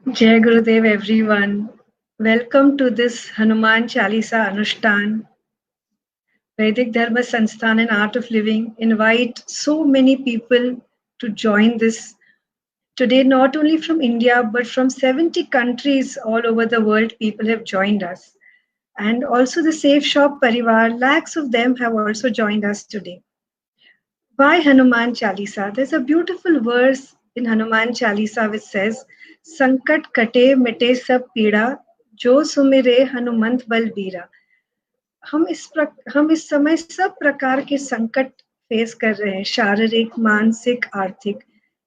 Jai Gurudev everyone. Welcome to this Hanuman Chalisa Anushthan. Vedic Dharma Sansthan and Art of Living invite so many people to join this. Today, not only from India, but from 70 countries all over the world, people have joined us. And also the Safe Shop Parivar, lakhs of them have also joined us today. Why Hanuman Chalisa? There's a beautiful verse in Hanuman Chalisa which says, Sankat kate mite sab पीड़ा जो Sumire Hanumant बलबीरा. हम इस समय सब प्रकार के संकट face कर रहे हैं, शारीरिक, मानसिक, आर्थिक.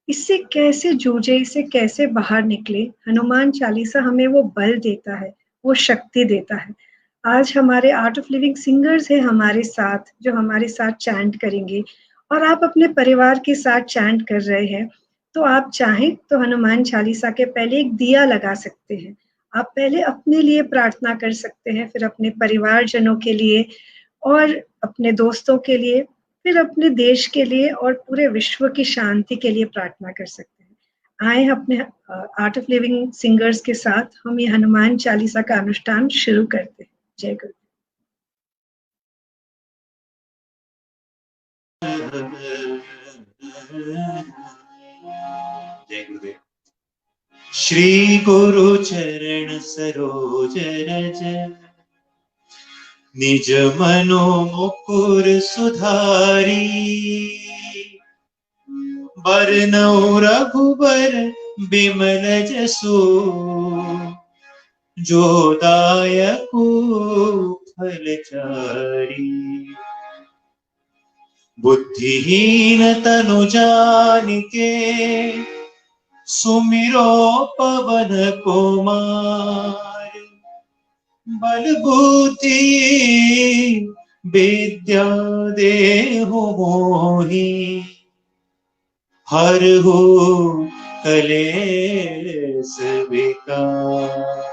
इससे कैसे जूझे, इससे कैसे बाहर निकले? हनुमान चालीसा हमें वो बल देता है, वो शक्ति देता है. आज हमारे आर्ट ऑफ लिविंग सिंगर्स हैं हमारे साथ, जो हमारे साथ चैंट करेंगे. और आप अपने परिवार के साथ चैंट कर रहे हैं, तो आप चाहें तो हनुमान चालीसा के पहले एक दिया लगा सकते हैं. आप पहले अपने लिए प्रार्थना कर सकते हैं, फिर अपने परिवारजनों के लिए और अपने दोस्तों के लिए, फिर अपने देश के लिए और पूरे विश्व की शांति के लिए प्रार्थना कर सकते हैं. आए अपने आर्ट ऑफ लिविंग सिंगर्स के साथ हम ये हनुमान चालीसा का अनुष्ठान शुरू करते हैं. जय गुरु. जय गुरुदेव. श्री गुरु चरण सरोज रज निज मनो मुकुर सुधारी बरनौ रघुबर बिमल जसु जो दायकु फलचारी बुद्धिहीन तनु जानिके सुमिरो पवन कुमार बल बुद्धि विद्या देहु मोहि हरहु कलेस विकार.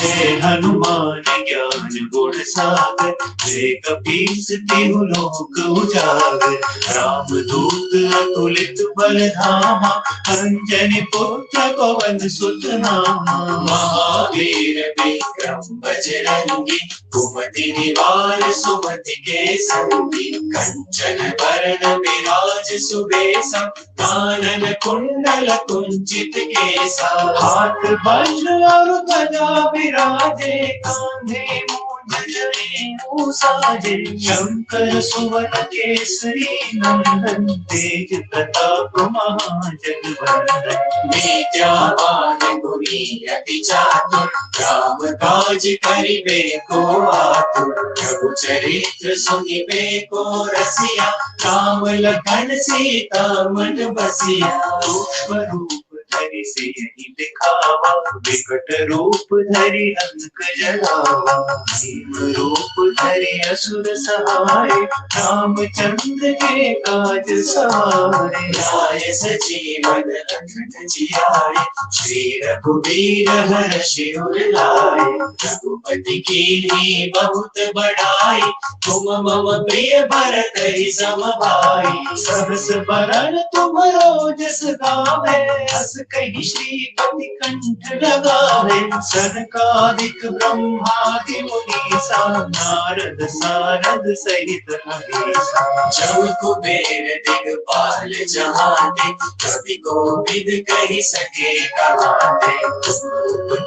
जय हनुमान ज्ञान गुण सागर जय कपीस तिहु लोक उजागर राम दूत अतुलित बल धामा अंजनी पुत्र पवन सुत नामा महावीर विक्रम बजरंगी कुमति निवार सुमति के संगी कंचन वरण विराज सुबेसा कानन कुंडल कुंचित केसा हाथ वज्र और ध्वजा विराजे कांधे मूंज जनेऊ साजे शंकर सुवन केसरी नंदन तेज प्रताप महाजगवंदन विद्यावान गुणी अति चातुर राम काज करिबे को आतुर प्रभु चरित्र सुनिबे को रसिया राम लखन सीता मन बसिया रूप रूप धरि सियहि दिखावा विकट रूप धरि अंक जलावा भीम रूप धरि असुर सहाय रामचंद्र के काज सवारे लाए सजीवन लखन जियाए श्री रघुवीर हर्षि उर लाए रघुपति कीन्ही बहुत बड़ाई तुम मम प्रिय भरत सम भाई सहस बरन तुमरो जस गावे हस कहि श्रीपति कंठ लगावे सनकादिक ब्रह्मादि मुनीसा नारद सारद सहित महेशा जब कुबेर दिगपाल जहाते कवि कोविद कहि सके कहाते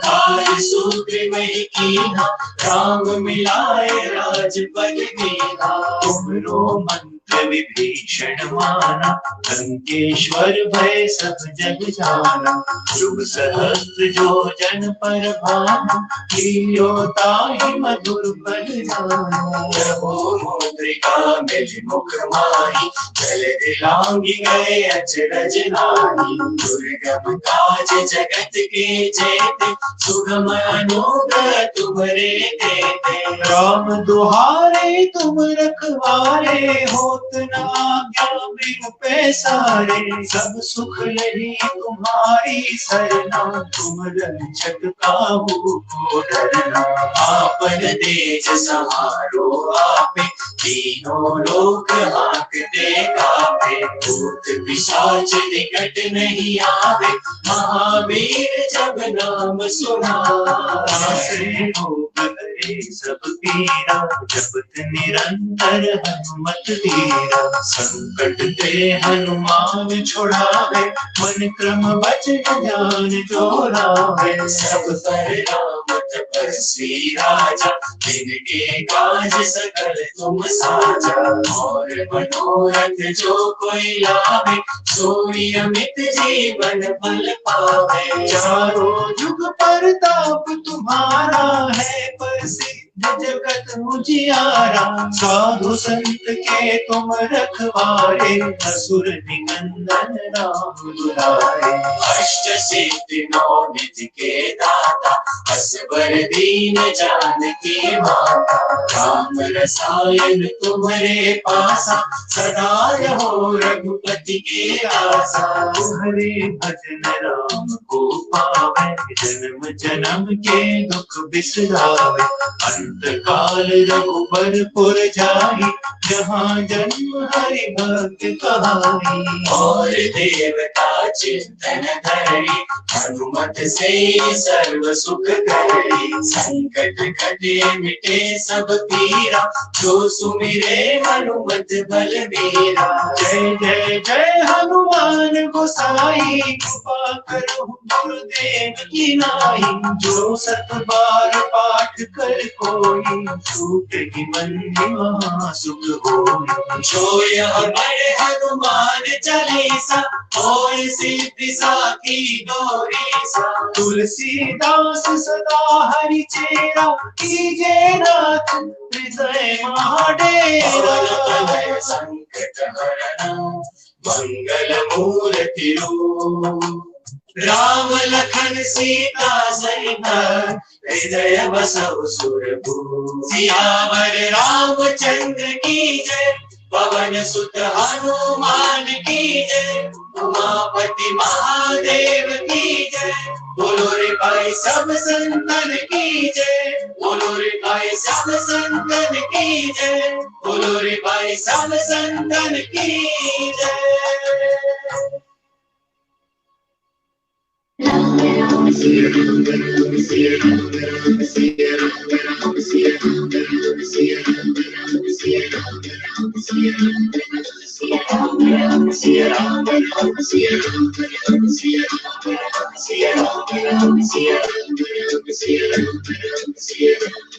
काज सुग्रीवहि कीन्हा राम मिलाए राजपद दीन्हा तुमरो मंत्र विभीषण माना लंकेश्वर भय सब जग जाना शुभ सहस्त्र जो जन पर भाना लियो ताहि मधुर फल जाना प्रभु मुद्रिका मेलि मुख माहि जल दिलांगी गए अचरज नाहि दुर्गम काज जगत के जेते सुगम अनुग्रह तुम्हारे देते राम दुहारे तुम रखवारे होत न आज्ञा बिनु पैसारे सब सुख लही तुम्हारी सरना तुम रक्षक काहू को डरना आपन देश सहारो आपे तीनों लोक हांकते कापे है, भूत पिशाच निकट नहीं आवे, महावीर जब नाम सुनावे। हरे सब पीरा जपत निरंतर हनुमत धीरा, संकट ते हनुमान छुड़ावे, मन क्रम वचन ध्यान जो लावे। सब पर राम तपस्वी राजा, जिनके काज सकल तुम साजा। और मनोरथ जो कोई लावे, सोई अमित जीवन फल पावे। चारों जुग परताप तुम्हारा है, प्रसिद्ध जगत उजियारा। साधु संत के तुम रखवारे, असुर निकंदन राम दुलारे। अष्ट सिद्धि नौ निधि के दाता, असवर दीन जानकी माता। राम रसायन तुम्हारे पासा, सदा रहो रघुपति के आसा। तुम्हारे भजन राम को पावे, जन्म जन्म के दुख बिसरावे। अंत काल रघुबरपुर जाई, जहाँ जन्म हरि भक्त कहाई। और देवता चिंतन धरि, हनुमत से सर्व सुख करी। संकट कटे मिटे सब पीरा, जो सुमिरे हनुमत बलबीरा। जय जय जय हनुमान गोसाई, कृपा करो गुरुदेव की नाई। जो सत बार पाठ कर कोई, छूटे ही बंदी महा सुख होई। जो यह बड़े हनुमान चालीसा, होय सिद्धि साखी गौरी सा। तुलसीदास सदा हरि चेरा, कीजे नाथ हृदय महाडेरा। संकट हरण मंगल मूर्ति रूप, राम लखन सीता सहित हृदय बसहु सुरभूप। सियावर रामचंद्र की जय, पवन सुत हनुमान की जय। उमापति महादेव की जय, बोलो रे भाई सब संतन की जय। बोलो रे भाई सब संतन की जय। बोलो रे भाई सब संतन की जय। राम राम सिया राम राम सिया राम राम सिया राम राम सिया राम राम सिया राम राम सिया राम राम सिया राम राम सिया राम राम सिया राम राम सिया राम राम सिया राम राम सिया राम राम सिया राम राम सिया राम।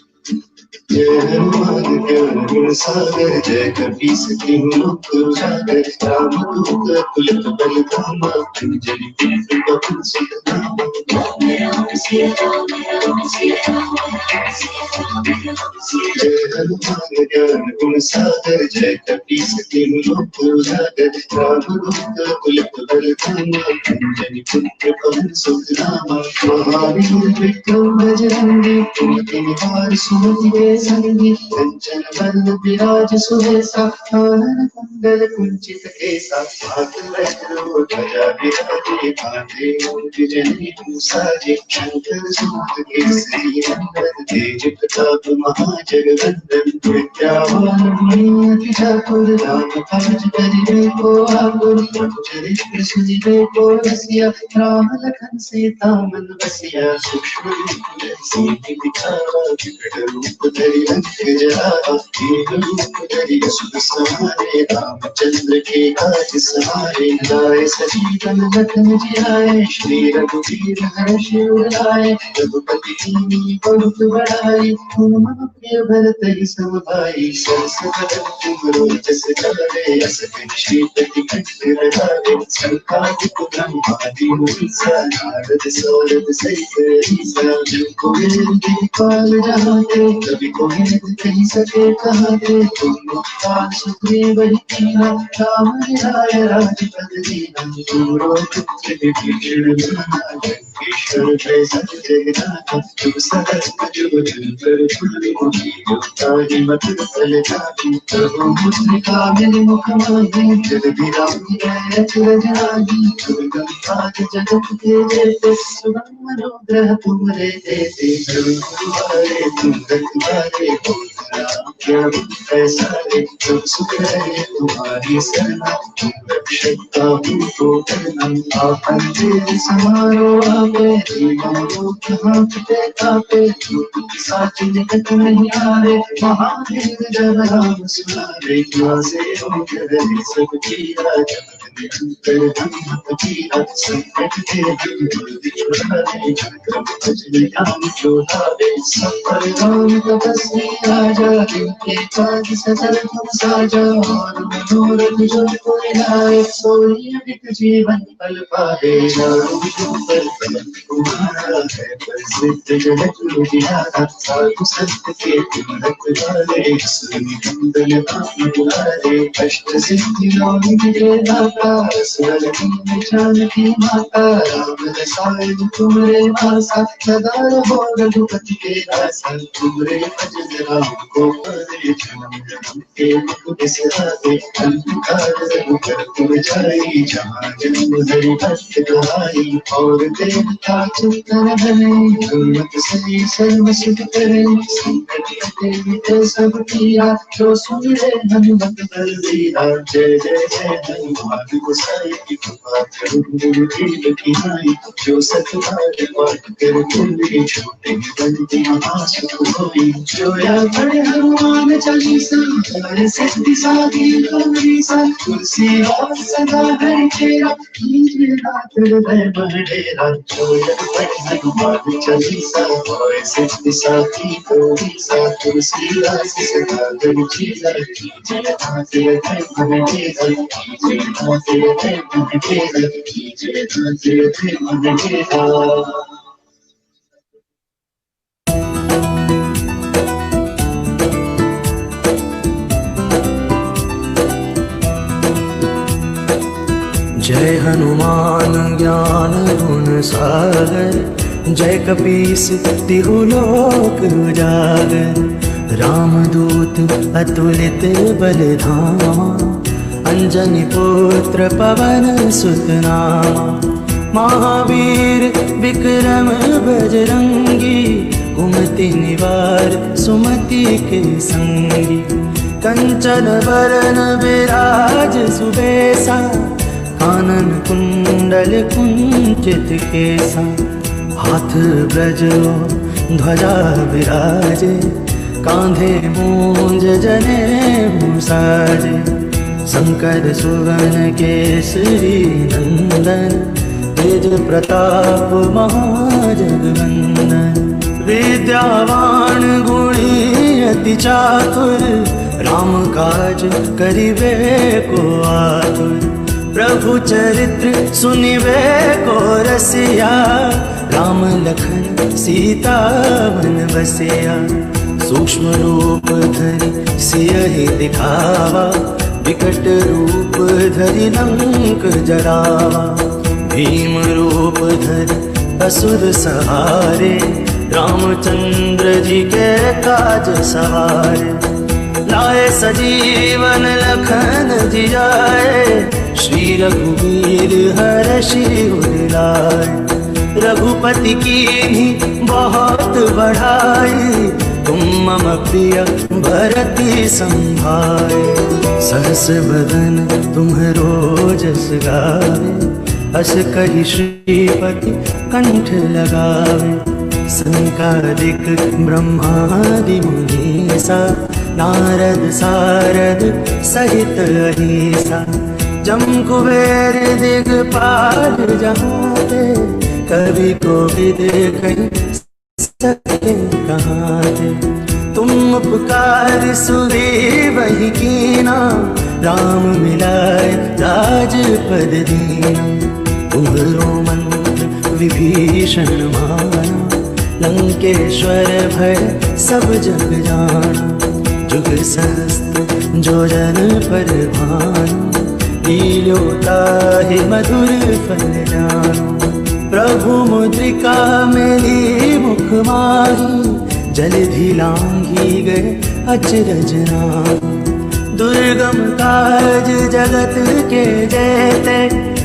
जय हनुमान ज्ञान गुण सागर, जय कपीस तिहु लोक उजागर। रामदूत अतुलित बल धामा, अंजनी पुत्र पवन सुत नामा। राम राम सिया राम राम सिया राम राम सिया राम राम सिया। जय हनुमान ज्ञान गुण सागर, जय कपीस तिहु लोक उजागर। रामदूत अतुलित बल धामा, अंजनी पुत्र पवन सुत नामा। महावीर विक्रम बजरंगी, कुमति निवार सुमति संगी। कंचन वरन विराज सुबेसा, कानन कुंडल कुंचित केसा। हाथ वज्र ध्वजा विराजे, कांधे मूंज जनेऊ साजे। शंकर सुत केसरी नंदन, तेज प्रताप महाजगवंदन। विद्यावान गुणी अति चातुर, राम काज करिबे को आतुर। चरित्र सुनिबे को रसिया, राम लखन सीता मन बसिया। सूक्ष्म रूप धरि सिद्धि दिखावा, विकट रूप धरि लंक जरावा। एक रूप धरि असुर संहारे, रामचंद्र के काज सहारे। लाए सजीवन लखन जियाए, श्री रघुवीर हर्ष उर लाए। रघुपति कीन्ही बहुत बड़ाई, तुम मम प्रिय भरत ही सम भाई। सरस बदन तुमरो जस गावे, अस श्रीपति कंठ लगावे। संकादिक ब्रह्मादि मुनीसा, नारद सौरभ सहित ईसा। जब कोई दीपाल जहाते, कभी कोई कही सके कहाते। तुम काल सुग्रीव ही कीन्हा, राम मिलाए राजपद दीन्हा। तुमरो पुत्र विभीषण माना, लंकेश्वर भय सब जग जाना। था जो सहस्त्र जो दिल पर फूल उठी होता ही मत चले जाती प्रभु मुद्रिका मेरे मुख मांगी जल गिराई अचरज लागी दुर्गम काज जगत के जेते सुगम मनोग्रह तुम्हारे देते गुरुवारे तुम रखवारे क्या ऐसा रे सब सुख है तुम्हारी शरण तुम रक्षकता को करना आपन तेरे समारो आवे जीवन रूप हाथ पे कापे साच निकट नहीं आवे महादेव जब राम सुनावे क्या से हो करे सब किया अंतर धम्मत किया संकट के छुड़ावे भजन नाम जोड़ावे सब पर राम तपस्वी राजा इनके काज सजल तुम साजा और मनोरथ जो कोई लाए सोई अमित जीवन पल पावे पर तुम्हारा है प्रसिद्ध जगत उजियारा साधु संत के तुम रखवाले सुनिंदन नाम दुलारे अष्ट सिद्धि नौ निधि दाता सुरल की जानकी माता राम रसायन तुमरे वासा सदा रहो रघुपति के दासा तुमरे भजन राम को पावे जन्म जन्म के दुख बिसरावे अंधकार रघुकर तुम जाई जहाँ जन्म हरि भक्त कहाई और देवता चित्तन बने गुणत सही सर्व सुख करे संकट कटे मिटे सब किया जो सुमिरे हनुमत बलबीरा जय जय जय हनुमान गोसाई की कृपा करो गुरुदेव की नाई जो सतबार पाठ कर पूरी छोटे बनती महासुख होई जो या बड़े हनुमान चालीसा हर सिद्धि साधी गौरीसा तुलसीदास सदा हरि तेरा कीजिए नाथ हृदय मन डेरा जो या बड़े हनुमान चालीसा हर सिद्धि साधी गौरीसा तुलसीदास सदा हरि तेरा कीजिए नाथ हृदय मन डेरा कीजिए नाथ हृदय मन डेरा कीजिए नाथ हृदय मन डेरा। जय हनुमान ज्ञान गुण सागर जय कपीस तिहु लोक उजागर रामदूत अतुलित बलधामा अंजनी पुत्र पवन सुत नामा महावीर विक्रम बजरंगी कुमति निवार सुमति के संगी कंचन बरन विराज सुबेसा कानन कुंडल कुंचित केसा हाथ ब्रजो ध्वजा विराजे कांधे मूंज जनेऊ साजे शंकर सुवन केसरी नंदन तेज प्रताप महाजगवंदन विद्यावान गुणी अति चातुर राम काज करिबे को आतुर प्रभु चरित्र सुनिबे को रसिया राम लखन सीता वन बसिया सूक्ष्म रूप धरि सियहि दिखावा विकट रूप धरि लंक जरावा भीम रूप धरि असुर सहारे रामचंद्र जी के काज सवारे लाए सजीवन लखन जियाए श्री रघुवीर हर्षि उर लाए रघुपति कीन्ही बहुत बढ़ाई तुम मम प्रिय भरति संभाए सहस बदन तुम्हरो जस गावे अस कहि श्रीपति कंठ लगावे संकादिक ब्रह्मादि मुनीसा नारद सारद सहित अहिसा जम कुबेर दिगपाल जहाँ ते कवि कोविद कहीं सके कहाँ थे तुम उपकार सुग्रीव कीना राम मिलाए राजपद दीना तुम्हरो मंत्र विभीषण माना लंकेश्वर भय सब जग जाना जुग सहस्त्र जो जन पर भानु लील्योताहि मधुर फल जानो प्रभु मुद्रिका मेरी मुख माही, जलधि लांघी गए अचरज नाम। दुर्गम काज जगत के जेते,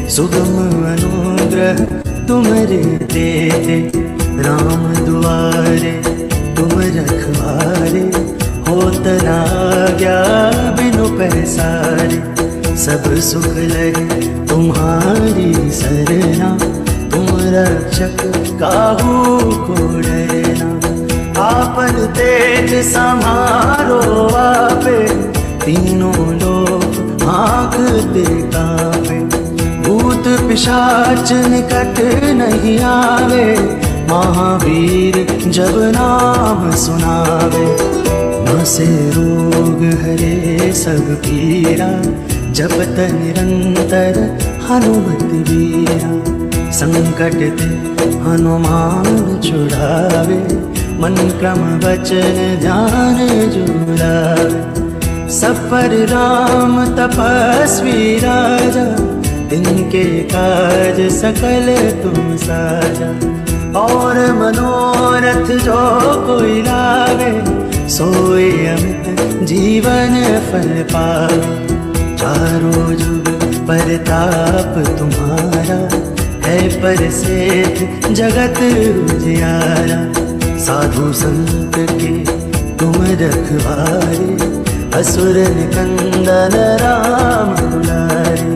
सुगम अनुग्रह तुमरे देते। राम दुआरे तुम रखवारे, होत न आज्ञा बिनु पैसारे। सब सुख लगे तुम्हारी सरना, तुम रक्षक काहू को डरना। आपन तेज समारो आपे, तीनों लोग आंखते कांपे। भूत पिशाच निकट नहीं आवे, महावीर जब नाम सुनावे। नासे रोग हरे सब पीरा, जपत निरंतर हनुमत वीरा। संकट ते हनुमान छुड़ावे, मन क्रम वचन ध्यान जुलावे। सब पर राम तपस्वी राजा, तिनके काज सकल तुम साजा। और मनोरथ जो कोई लावे, सोए अमित जीवन फल पावे। चारों जुग परताप तुम्हारा, है पर सेठ जगत उजियारा। साधु संत के तुम रखवारे, असुर निकंदन राम दुलारे।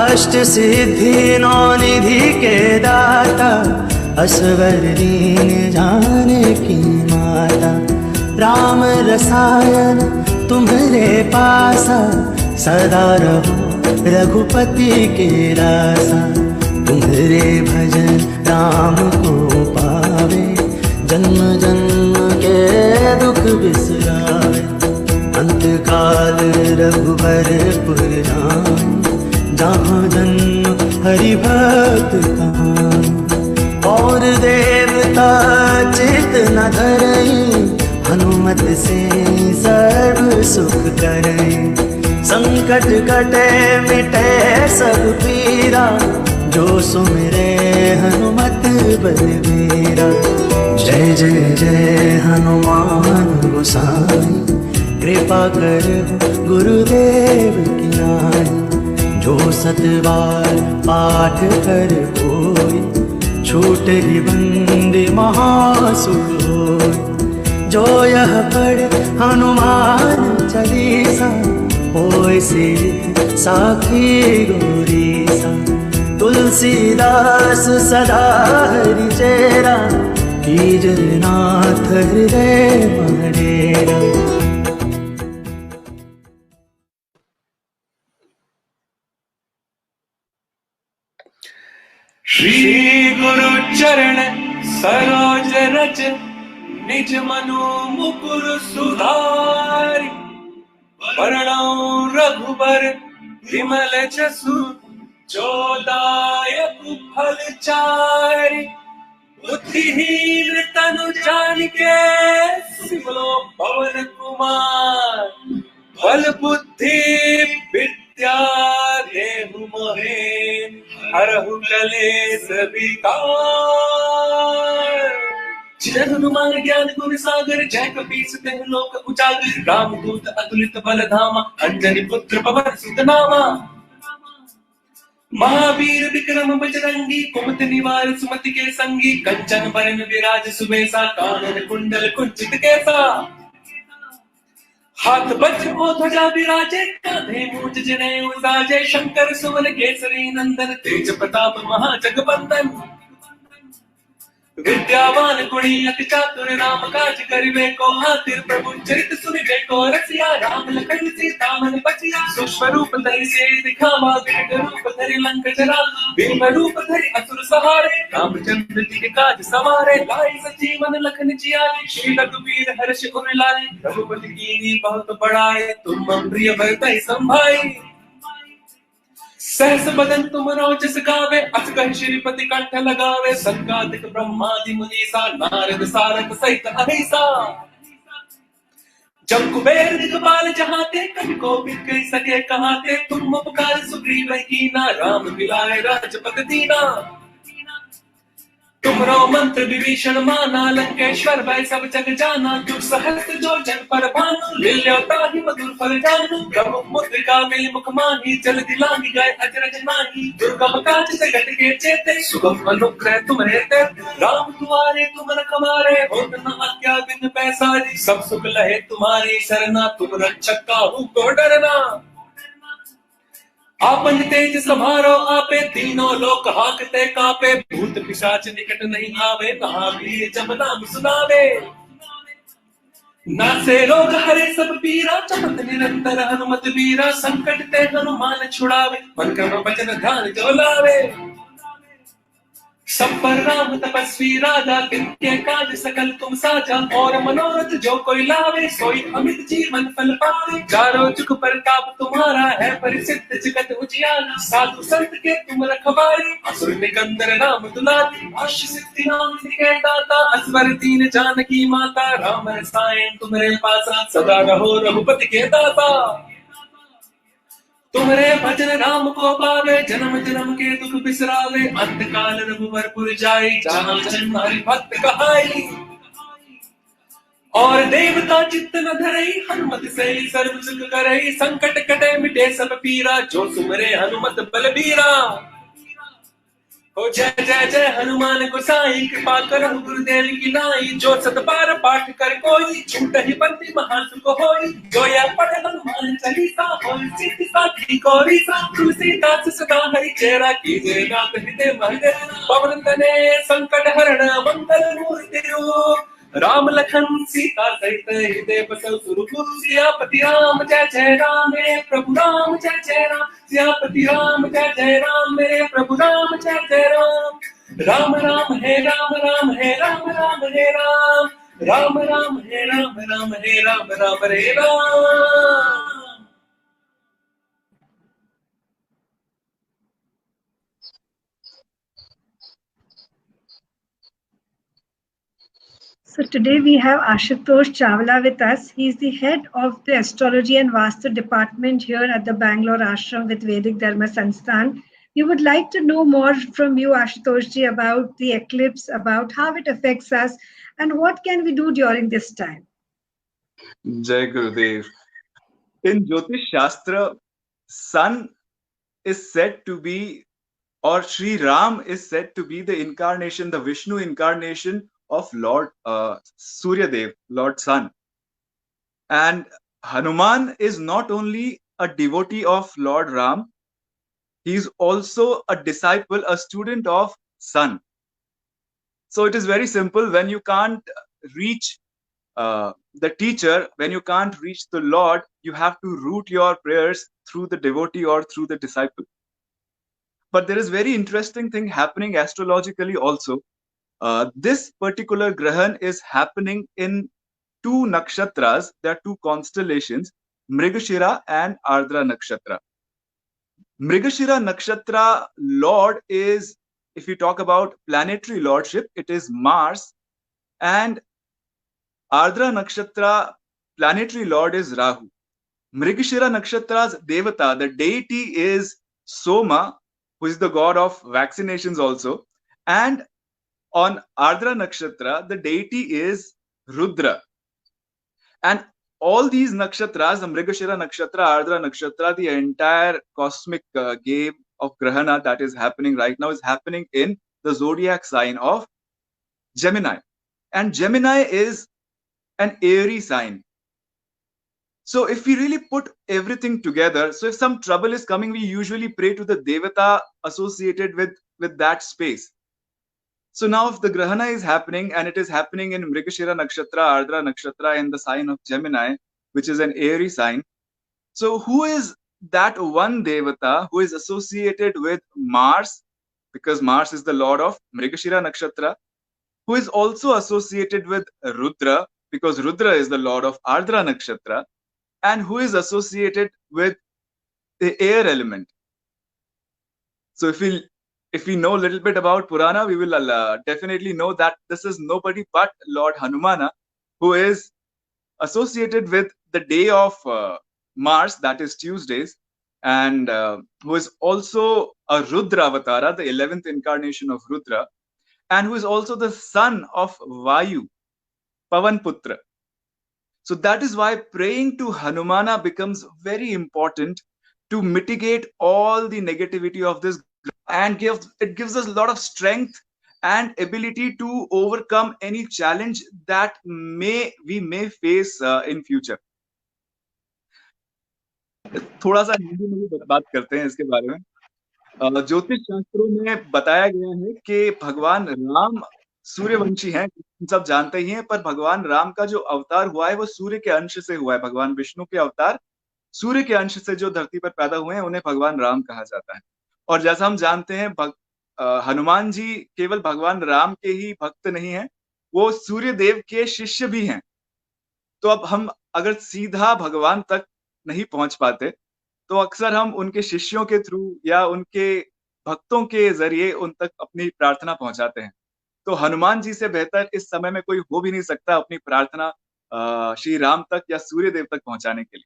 अष्ट सिद्धि नौ निधि के दाता, असवर दीन जानकी माता। राम रसायन तुम्हारे पासा, सदा रहो रघुपति के दासा। तुम्हारे भजन राम को पावे, जन्म जन्म के दुख बिसरावे। अंत काल रघुबर पुर जान, जहाँ जन्म हरि भक्त कहान। और देवता चित न धरई, हनुमत से सर्व सुख करई। संकट कटे मिटे सब पीरा, जो सुमिरे हनुमत बलबीरा। जय जय जय हनुमान गोसाई, कृपा करो गुरुदेव की नाई। जो सतबार पाठ कर कोई, छूट ही बंदी महासुख होई। जो यह पढ़े हनुमान चालीसा, होय सिद्ध साखी गौरीसा। तुलसीदास सदा हरि चेरा, कीजर नाथ हृदय मडेरा। श्री गुरु चरण सरोज रज, निज मनु मुकुर सुधारि। वरणौ रघुबर विमल जसु, जो दायक फल चारि। बुद्धिहीन तनु जानिके, सिमलो पवन कुमार। बल बुद्धि विद्या देहु मोहे, हरहु कलेस विकार। जय हनुमान ज्ञान गुण सागर, जय कपीस तिहुँ लोक उजागर। रामदूत अतुलित बल धामा, अंजनी पुत्र पवन सुत नामा। महावीर विक्रम बजरंगी, कुमति निवार सुमति के संगी। कंचन बरन विराज सुबेसा, कानन कुंडल कुंचित केसा। हाथ वज्र को ध्वजा विराजे, कांधे मूंज जनेऊ साजे। शंकर सुवन केसरी नंदन, तेज प्रताप महाजगवंदन। विद्यावान गुणी अति चातुर, राम काज करिबे को आतुर। प्रभु चरित सुनिबे को रसिया, राम लखन सीता मन बचिया। सूक्ष्म रूप धरि से दिखावा, विकट रूप धरि लंक जरावा। भीम रूप धरि असुर सहारे, रामचंद्र जी के काज सवारे। लाई संजीवन लखन जियाए, श्री रघुवीर हर्ष उर लाए। रघुपति कीन्ही बहुत बड़ाई, तुम मम प्रिय भरतहि संभाई। सहस बदन तुम रोजस गावे, अस कहि श्रीपति कंठ लगावे। संगादिक ब्रह्मादि मुनीसा, नारद सारद सहित अहिसा। जब कुबेर दिखपाल जहाते, कवि को भी कह सके कहाते। तुम उपकार सुग्रीव कीना, राम मिलाए राजपद दीना। तुमरो मंत्र विभीषण माना, लंकेश्वर भय सब जग जाना। दुस्सहस्त्र जो जन पर भानु, लील्योता ही मधुर फल जानू। प्रभु मुद्रिका मिल मुख माही, जल दिलांगी गए अचरज नाही। दुर्गम काज जगत के चेते, सुगम अनुग्रह तुम्हारे ते। राम तुम्हारे तुम रखवारे, होत न आज्ञा बिन पैसारी। सब सुख लहे तुम्हारी सरना, तुम रक्षक काहू को डरना। आपन तेज समारो आपे, तीनों लोक हाकते कापे। भूत पिशाच निकट नहीं आवे, महावीर जब नाम सुनावे। नासे रोग हरे सब पीरा, चमत निरंतर हनुमत वीरा। संकट ते हनुमान छुड़ावे, मन क्रम वचन ध्यान जो लावे। सब पर राम तपस्वी राजा, तिनके काज सकल तुम साजा। और मनोरथ जो कोई लावे, सोई अमित जीवन फल पावे। चारों जुग प्रताप तुम्हारा है, परिसिद्ध जगत उजियारा। साधु संत के तुम रखवारे, असुर निकंदर नाम दुलारे। अष्ट सिद्धि नाम के दाता, असवर दीन जानकी माता। राम रसायन तुम्हारे पासा, सदा रहो रघुपति के दाता। तुम्हारे भजन राम को पावे, जन्म जन्म के दुख बिसरावे। अंत काल रघुवर जाई, जहाँ जन्म हरि भक्त कहाई। और देवता चित्त न धरई, हनुमत से सर्व सुख करई। संकट कटे मिटे सब पीरा, जो सुमरे हनुमत बलबीरा। हो जय जय जय हनुमान गोसाई, कृपा करहु गुरुदेव की नाई। जो सत बार पाठ कर कोई, छूट ही बंदी महासुख होई। जो यह पढ़े हनुमान चालीसा, होई सिद्धि साखी गौरी सा। तुलसीदास सदा हरि चेरा, कीजे नाथ हृदय महदेव। पवन तने संकट हरण, मंगल मूर्ति रूप। राम लखन सीता सहित हृदय बसौ सुरभूप। सियापति राम जय जय राम, मेरे प्रभु राम जय जय राम। सियापति राम जय जय राम, मेरे प्रभु राम जय जय राम। राम राम है राम, राम है राम, राम है राम। राम राम है राम, राम है राम, राम रे Ram. So today we have Ashutosh Chawla with us. He is the head of the Astrology and Vastu department here at the Bangalore Ashram with Vedic Dharma Sansthan. We would like to know more from you, Ashutosh ji, about the eclipse, about how it affects us, and what can we do during this time. Jai Gurudev. In Jyotish Shastra, Sun is said to be, or Sri Ram is said to be the incarnation, the Vishnu incarnation of Lord Surya Dev, Lord Sun. And Hanuman is not only a devotee of Lord Ram, he is also a disciple, a student of Sun. So it is very simple. When you can't reach the teacher, when you can't reach the Lord, you have to root your prayers through the devotee or through the disciple. But there is very interesting thing happening astrologically also. This particular Grahan is happening in two nakshatras. There are two constellations, Mrigashira and Ardra Nakshatra. Mrigashira Nakshatra Lord is, if you talk about planetary lordship, it is Mars, and Ardra Nakshatra planetary lord is Rahu. Mrigashira Nakshatra's Devata, the deity is Soma, who is the god of vaccinations also, and on Ardra Nakshatra, the deity is Rudra. And all these nakshatras, the Mrigashira Nakshatra, Ardra Nakshatra, the entire cosmic game of Grahana that is happening right now is happening in the zodiac sign of Gemini. And Gemini is an airy sign. So if we really put everything together, so if some trouble is coming, we usually pray to the Devata associated with that space. So now if the Grahana is happening and it is happening in Mrigashira Nakshatra, Ardra Nakshatra in the sign of Gemini, which is an airy sign. So who is that one Devata who is associated with Mars, because Mars is the lord of Mrigashira Nakshatra, who is also associated with Rudra, because Rudra is the lord of Ardra Nakshatra, and who is associated with the air element. So if we know a little bit about Purana, we will definitely know that this is nobody but Lord Hanumana, who is associated with the day of Mars, that is Tuesdays, and who is also a Rudra Avatara, the 11th incarnation of Rudra. and who is also the son of Vayu, Pavan Putra. So that is why praying to Hanumana becomes very important to mitigate all the negativity of this, and it gives us a lot of strength and ability to overcome any challenge that we may face in future. थोड़ा सा हिंदी में भी बात करते हैं इसके बारे में। ज्योतिष शास्त्रों में बताया गया है कि भगवान राम सूर्यवंशी हैं, सब जानते ही हैं, पर भगवान राम का जो अवतार हुआ है वो सूर्य के अंश से हुआ है। भगवान विष्णु के अवतार सूर्य के अंश से जो धरती पर पैदा हुए हैं उन्हें भगवान राम कहा जाता है। और जैसा हम जानते हैं हनुमान जी केवल भगवान राम के ही भक्त नहीं हैं, वो सूर्य देव के शिष्य भी हैं। तो अब हम अगर सीधा भगवान तक नहीं पहुंच पाते तो अक्सर हम उनके शिष्यों के थ्रू या उनके भक्तों के जरिए उन तक अपनी प्रार्थना पहुंचाते हैं। तो हनुमान जी से बेहतर इस समय में कोई हो भी नहीं सकता अपनी प्रार्थना श्री राम तक या सूर्य देव तक पहुंचाने के लिए।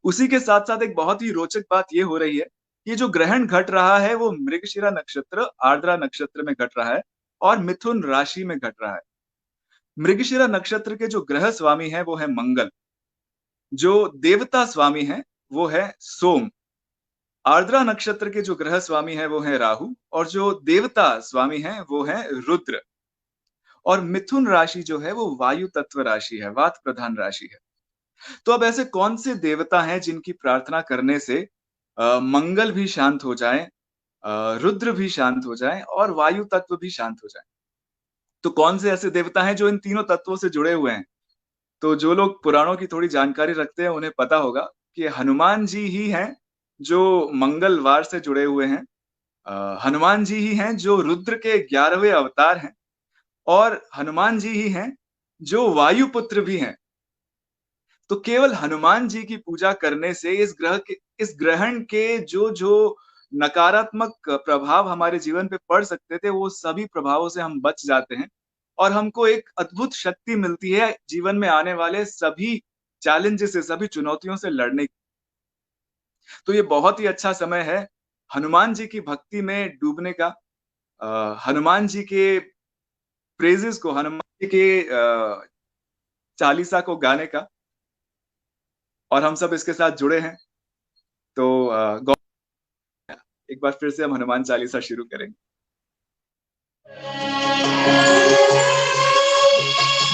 उसी के साथ साथ एक बहुत ही रोचक बात ये हो रही है कि जो ग्रहण घट रहा है वो मृगशिरा नक्षत्र, आर्द्रा नक्षत्र में घट रहा है और मिथुन राशि में घट रहा है। मृगशिरा नक्षत्र के जो ग्रह स्वामी है वो है मंगल, जो देवता स्वामी है वो है सोम, आर्द्रा नक्षत्र के जो ग्रह स्वामी है वो है राहु और जो देवता स्वामी है वो है रुद्र, और मिथुन राशि जो है वो वायु तत्व राशि है, वात प्रधान राशि है। तो अब ऐसे कौन से देवता हैं जिनकी प्रार्थना करने से मंगल भी शांत हो जाए, रुद्र भी शांत हो जाए और वायु तत्व भी शांत हो जाए? तो कौन से ऐसे देवता हैं जो इन तीनों तत्वों से जुड़े हुए हैं? तो जो लोग पुराणों की थोड़ी जानकारी रखते हैं उन्हें पता होगा कि हनुमान जी ही हैं जो मंगलवार से जुड़े हुए हैं, हनुमान जी ही हैं जो रुद्र के 11वें अवतार हैं, और हनुमान जी ही हैं जो वायुपुत्र भी हैं। तो केवल हनुमान जी की पूजा करने से इस ग्रहण के जो नकारात्मक प्रभाव हमारे जीवन पे पड़ सकते थे वो सभी प्रभावों से हम बच जाते हैं और हमको एक अद्भुत शक्ति मिलती है जीवन में आने वाले सभी चैलेंजेस से, सभी चुनौतियों से लड़ने की। तो ये बहुत ही अच्छा समय है हनुमान जी की भक्ति में डूबने का, हनुमान जी के प्रेजेस को, हनुमान जी के चालीसा को गाने का, और हम सब इसके साथ जुड़े हैं। तो एक बार फिर से हम हनुमान चालीसा शुरू करेंगे।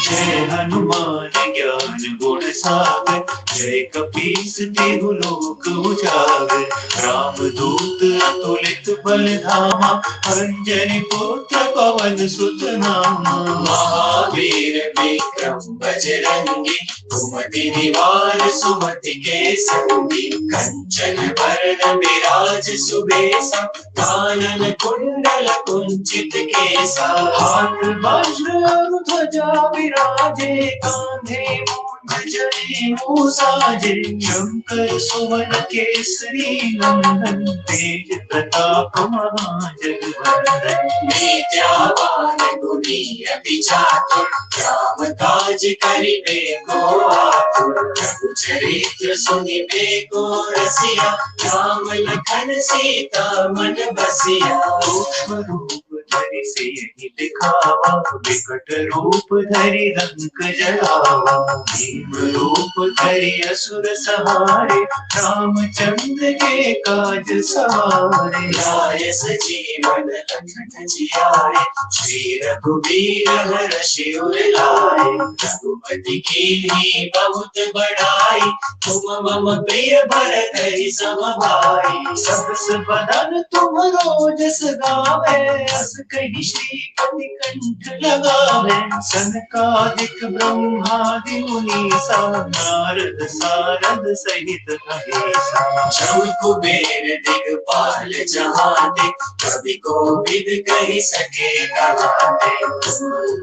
जय हनुमान ज्ञान गुण सागर, जय कपीस तिहु लोक उजागर, राम दूत अतुलित बल धामा, अंजनी पुत्र पवन सुत नामा। महावीर विक्रम बजरंगी, सुमति निवार सुमति के संगी, कंचन वरण विराज सुबेसा, कानन कुंडल कुंचित केसा, हाथ वज्र और ध्वजा विराजे, कांधे मूंज जनेऊ साजे, शंकर सुवन केसरी नंदन, तेज प्रताप महाजगवंदन। विद्यावान गुणी अति चातुर, राम काज करिबे को आतुर, प्रभु चरित्र सुनिबे को रसिया, राम लखन सीता मन बसिया। सूक्ष्म रूप धरि सियहि दिखावा, विकट रूप धरि लंक जलावा, भीम रूप धरि असुर संहारे, रामचंद्र के काज सवारे। लाए सजीवन लखन जियाए, श्री रघुवीर हर्षि उर लाए, रघुपति कीन्ही बहुत बड़ाई, तुम मम प्रिय भरत सम भाई। सहस बदन तुमरो जस गावे, अस कहि श्रीपति कंठ लगावे, सनकादिक ब्रह्मादि मुनीसा, नारद सारद सहित महेशा। जम कुबेर दिगपाल जहांते, कवि कोविद कहि सके कहाते।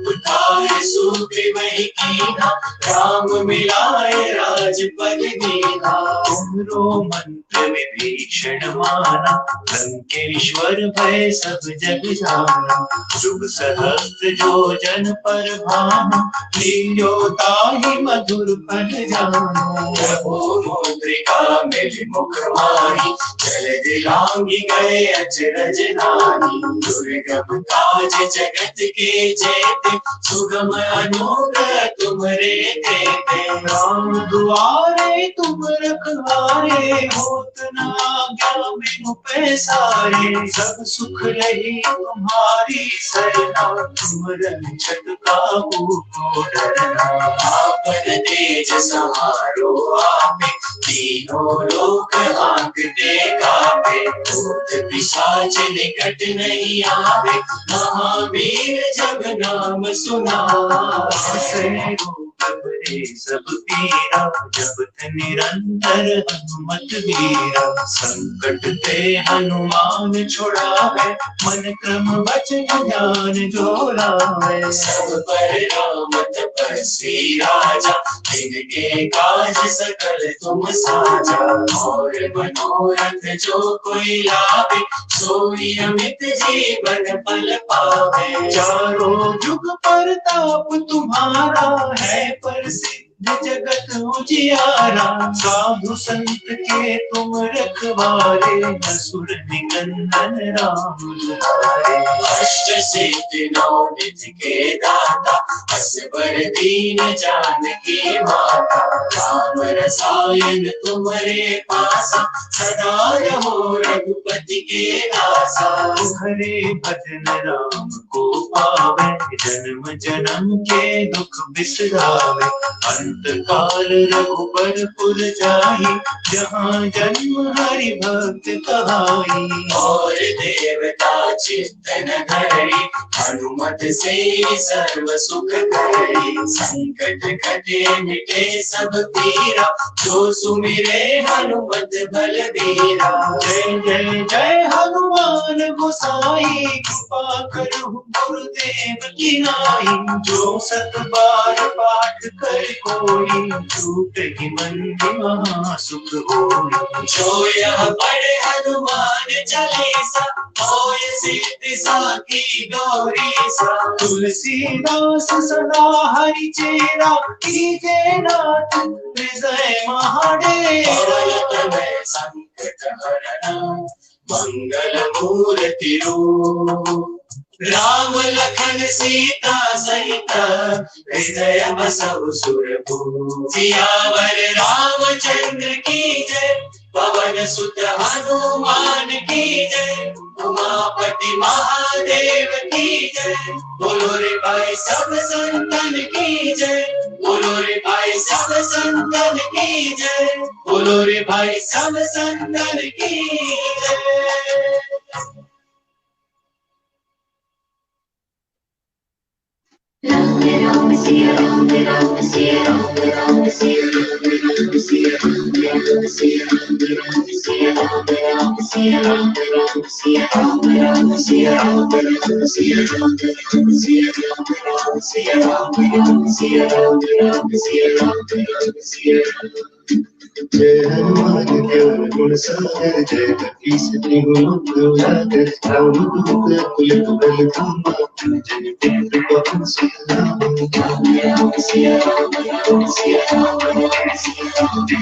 उठाए सुग्रीवहि कीन्हा, राम मिलाए राजपद दीन्हा। तुमरो मंत्र विभीषण माना, लंकेश्वर भय सब जग जाना। शुभ सहस्त्र जो जन पर भाना, लील्यो ताहि मधुर फल जाना। प्रभु मुद्रिका मिल मुख माही, जल दिलांगी गए अचरज नानी। दुर्गम काज जगत के जेते, सुगम अनुग्रह तुमरे देते। राम दुआरे तुम रखवारे, होत न आज्ञा बिनु पैसारे। सब सुख रही तुम्हारी सरना, तुम रक्षक काहू को डरना। आपन तेज सहारो आपे, तीनों लोक हांकते कापे। भूत पिशाच निकट नहीं आवे, महावीर जब नाम सुनावे। सब पीरा जपत निरंतर हनुमत वीरा। संकट ते हनुमान छुड़ावे, मन क्रम वचन ध्यान जो लावे। सब पर राम तपस्वी राजा, जिनके काज सकल तुम साजा। और मनोरथ जो कोई लावे, सोई अमित जीवन फल पावे। चारों जुग परताप तुम्हारा है, प्रसिद्ध जगत उजियारा। साधु संत के तुम रखवारे, असुर निकंदन राम दुलारे। अष्ट सिद्धि नौ निधि के दाता, असबर दीन जानकी माता। राम रसायन तुम्हारे पासा, सदा रहो रघुपति के दासा। तुम्हारे भजन राम को पावे, जन्म जन्म के दुख बिसरावे। अंत काल रघुबर पुर जाई, जहाँ जन्म हरि भक्त कहाई। और देवता चित्तन धरि, हनुमत से सर्व सुख करी। संकट कटे मिटे सब पीरा, जो सुमिरे हनुमत बलबीरा। जय जय जय हनुमान गोसाई, कृपा करहु गुरुदेव की नाई। जो सत बार पाठ कर कोई, छूट ही मंदी महा सुख होई। जो यह पढ़े हनुमान चालीसा, होय सिद्धि साखी गौरीसा। तुलसीदास सदा हरि चेरा, कीजे नाथ हृदय महाडेरा। संकट हरना मंगल मूर्ति रूप, राम लखन सीता सहित हृदय बसहु सुरभूप। सियावर रामचंद्र की जय, पवन सुत हनुमान की जय। उमापति महादेव की जय, बोलो रे भाई सब संतन की जय। बोलो रे भाई सब संतन की जय। बोलो रे भाई सब संतन की जय। Ram Ram Siya Ram Ram Siya Ram Ram Siya Ram Siya Ram Siya Ram Siya Ram Siya Ram Siya Ram Siya Ram Siya Ram Siya Ram Siya Ram Siya Ram Siya Ram Siya जय हनुमान ज्ञान गुण सागर, जय कपीस तिहु लोक उजागर। रामदूत अतुलित बल धामा, अंजनी पुत्र पवन सुत नामा। Ram Ram Siya Ram Ram Siya Ram Siya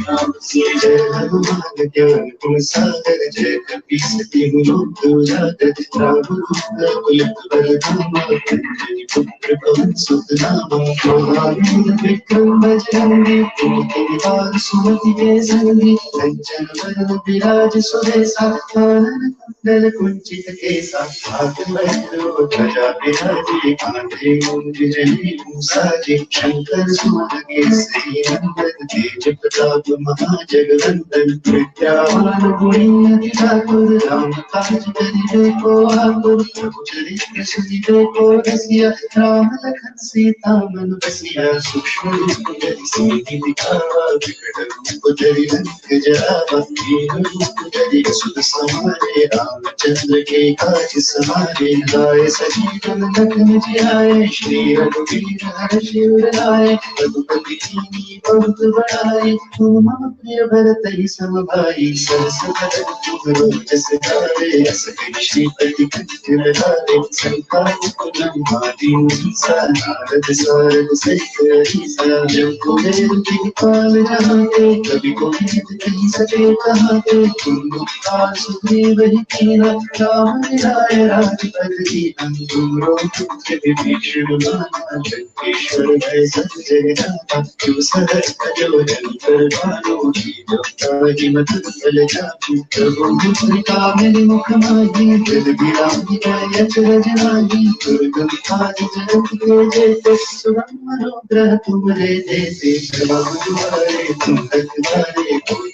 Ram Siya जय हनुमान ज्ञान गुण सागर, जय कपीस तिहु लोक उजागर। रामदूत अतुलित बल धामा, अंजनी पुत्र पवन सुत नामा। महावीर विक्रम बजरंगी, कुमति निवार सुमति के संगी। कंचन वरण विराज सुरेशा, कानन कुंडल कुंचित केसा। हाथ वज्र ध्वजा विराजे, कांधे मूंज जनेऊ साजे। शंकर सुत केसरी नंदन, तेज प्रताप महाजगवंदन। विद्यावान गुणी अति चातुर, राम काज करिबे को आतुर। प्रभु चरित्र सुनिबे को रसिया, राम लखन सीता मन बसिया। सूक्ष्म रूप धरि सिद्धि दिखावा, विकट रूप धरि लंक जरावा। दीन रूप धरि असुर संहारे, रामचंद्र के काज सवारे। लाए सजीवन लखन जियाए, गाए, श्री रघुवीर हर्ष उर लाए, रघुपति कीन्ही बहुत बड़ाई, तुम मम प्रिय भरत ही सम भाई, सरस वदन तुम्हरो जस गावे, अस कहि श्रीपति कंठ लगावे, संताप कुलम सा नारद सारद सहित अहिसा, जब कुबेर दिखपाल जहाँ ते, कवि कोविद कहि सके कहाँ ते, तुम उपकार सुग्रीव ही कीन्हा, राम मिलाए राजपद दीन्हा, तुमरो पुत्र विभीषण माना, लंकेश्वर भय सब जग जाना, जो सहज बजोधन पर भानु, जो ताहि मधुर फल जानु, प्रभु मुद्रिका मेरि मुख माही, जल बिरामी जय अचरज नाही, दुर्गम काज जगत के जेते, सुगम अनुग्रह तुम्हारे देते, प्रभु दुआरे तुम रखवारे, कोई न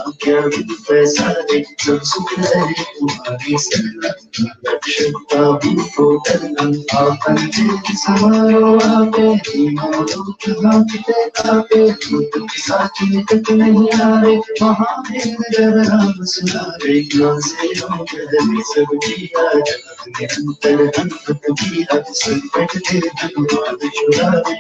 आज्ञा बिनु पैसारे, सब सुख है तुम्हारी शरण, रक्षकता को करना, आपन तेज समारो आपे, तीनों लोक हांकते कापे, भूत पिशाच निकट नहीं आवे, महावीर जब नाम सुनावे, ज्ञान से योग धरि सब किया, जगत निरंतर हनुमत कीरा, संकट ते हनुमान छुड़ावे,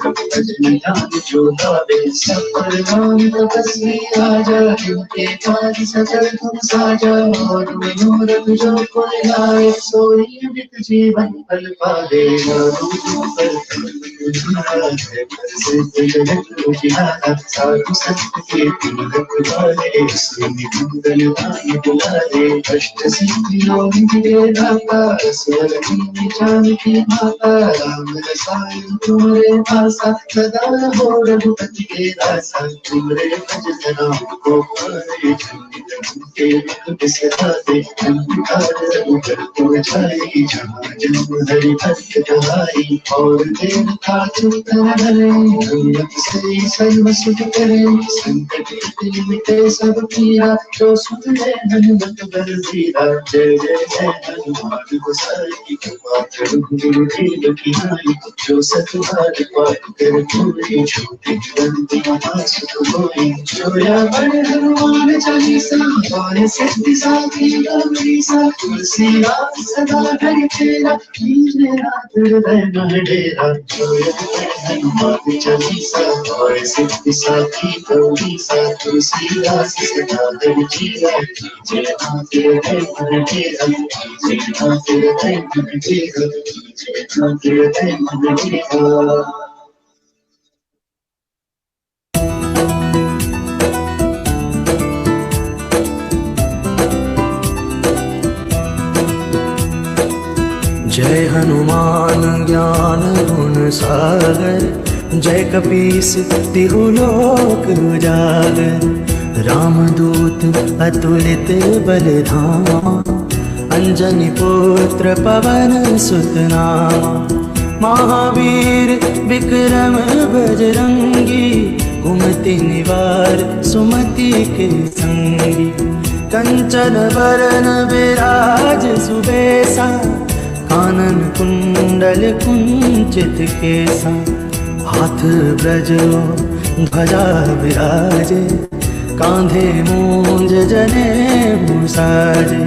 भजन ध्यान जो गावे, सब पर राम तपस्वी राजा, जिनके काज सकल तुम साजा, और मनोरथ जो कोई लाए, सोई अमित जीवन फल पावे, प्रसिद्ध जगत उजियारा, साधु संत के तुम रखवारे, सुनि मंगल गाय बुलारे, अष्ट सिद्धियों के दाता, स्वर की जानकी माता, राम रसायन तुम्हारे पासा, सदा रहो रघुपति के दासा, तुम्हारे भजन राम को पाए, के दुख बिसराते, अंधकार रघुबर तुम छाई, जहाँ जन्म हरि भक्त कहाई, और देव का चिंतन हरे, हनुमत से सर्व सुख करे, संकट ते मिटे सब पीरा, जो सुन ले हनुमत बल धीरा, जय जय जय हनुमान गोसाई, कृपा करो गुरुदेव की नाई, जो सतुहार पाठ कर पूरी, छोटी बंदी महा सुख होई, जो या बड़ हनुमान चालीसा, और सिद्धि साखी गौरीसा, तुलसीदास सदा हरि चेरा, कीजे रात हृदय मह डेरा, जो या बड़ हनुमान चालीसा, और सिद्धि साखी गौरीसा, तुलसीदास सदा हरि चेरा, कीजे रात हृदय मह डेरा, कीजे रात हृदय मह डेरा, कीजे रात हृदय मह डेरा। जय हनुमान ज्ञान गुण सागर, जय कपीस तिहु लोक उजागर, रामदूत अतुलित बलधामा, अंजनी पुत्र पवन सुत नामा, महावीर विक्रम बजरंगी, कुमति निवार सुमति के संगी, कंचन बरन विराज सुबेसा, कानन कुंडल कुंचित केसा, हाथ ब्रजो ध्वजा विराजे, कांधे मूंज जनेऊ साजे,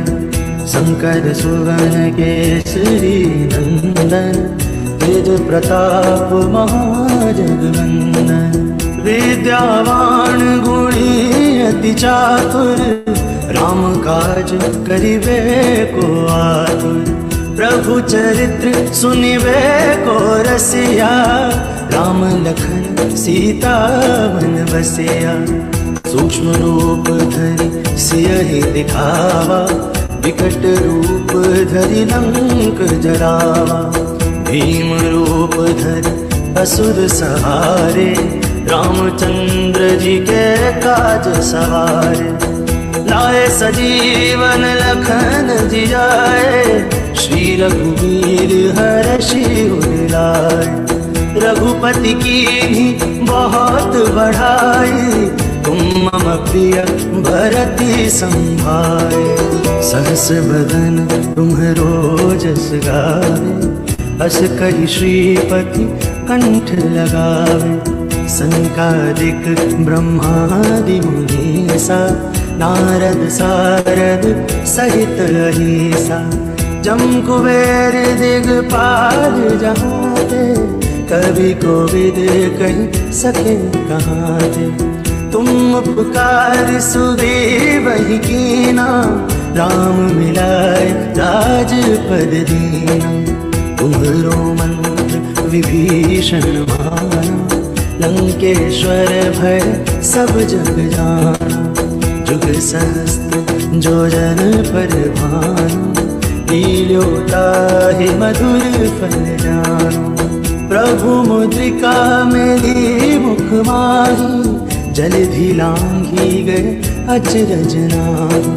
शंकर सुवन केसरी नंदन, तेज प्रताप महाजगवंदन, विद्यावान गुणी अति चातुर, राम काज करिबे को आतुर, प्रभु चरित्र सुनिबे को रसिया, राम लखन सीता मन बसिया, सूक्ष्म रूप धरि सियहि दिखावा, विकट रूप धरि लंक जरावा, भीम रूप धरि असुर सहारे, रामचंद्र जी के काज सवारे, लाए सजीवन लखन जियाए, श्री रघुवीर हर्षि उर लाए, रघुपति कीन्ही बहुत बढ़ाई, तुम मम प्रिय भरति संभाए, सहस बदन तुम्हरो जस गावे, अस कहि श्रीपति कंठ लगावे, संकादिक ब्रह्मादि मुनीसा, नारद सारद सहित अहिसा, जम कुबेर दिगपाल जहाँ थे, कभी कोविद कहीं सके कहाँ थे। तुम पुकार सुधी वही कीना, राम मिलाए राजपद दीना। तुम्हरो मंत्र विभीषण माना, लंकेश्वर भय सब जग जाना। जुग सहस्त्र जो जन पर भानु, लील्योता ही मधुर फल जानो। प्रभु मुद्रिका मेरी मुख माही, जलधि लांघी गए अचरज नाहि।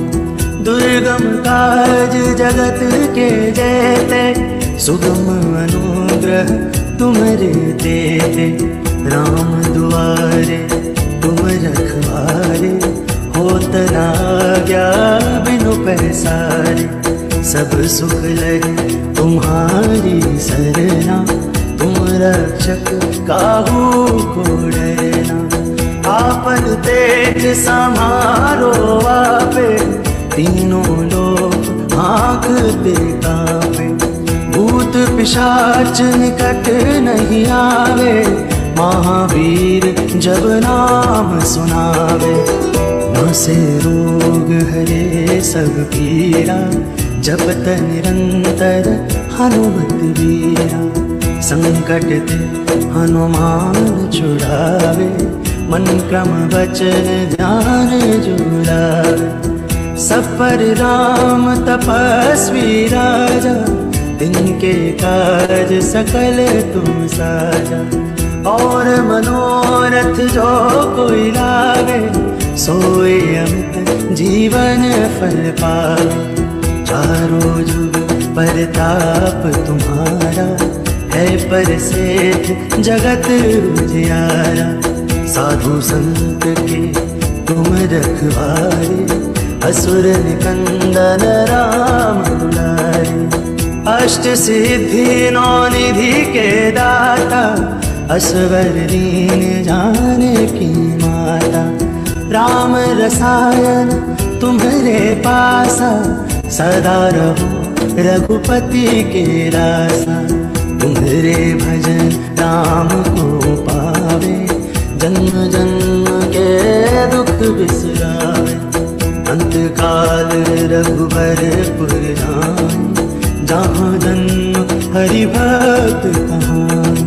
दुर्गम काज जगत के जेते, सुगम अनुग्रह तुम्हारे देते। राम दुआरे तुम रखवारे, होत न आज्ञा बिनु पैसारे। सब सुख लगे तुम्हारी सरना, तुम रक्षक काहू को डरना। आपन तेज समारो आपे, तीनों लोग आँखते कांपे। भूत पिशाच निकट नहीं आवे, महावीर जब नाम सुनावे। नासे रोग हरे सब पीरा, जपत निरंतर हनुमत वीरा। संकट ते हनुमान छुड़ावे, मन क्रम वचन ध्यान जुड़ावे। सब पर राम तपस्वी राजा, तिनके काज सकल तुम साजा। और मनोरथ जो कोई लावे, सोए अमित जीवन फल पावे। चारों जुग परताप तुम्हारा, है पर सेठ जगत उजियारा। साधु संत के तुम रखवारे, असुर निकंदन राम दुलारे। अष्ट सिद्धि नौ निधि के दाता, असवर दीन जानकी माता। राम रसायन तुम्हारे पासा, सदा रहो रघुपति के रासा। तुम्हारे भजन राम को पावे, जन्म जन्म के दुख बिसरावे। अंत काल रघुबरपुर जान, जहाँ जन्म हरि भक्त कहान।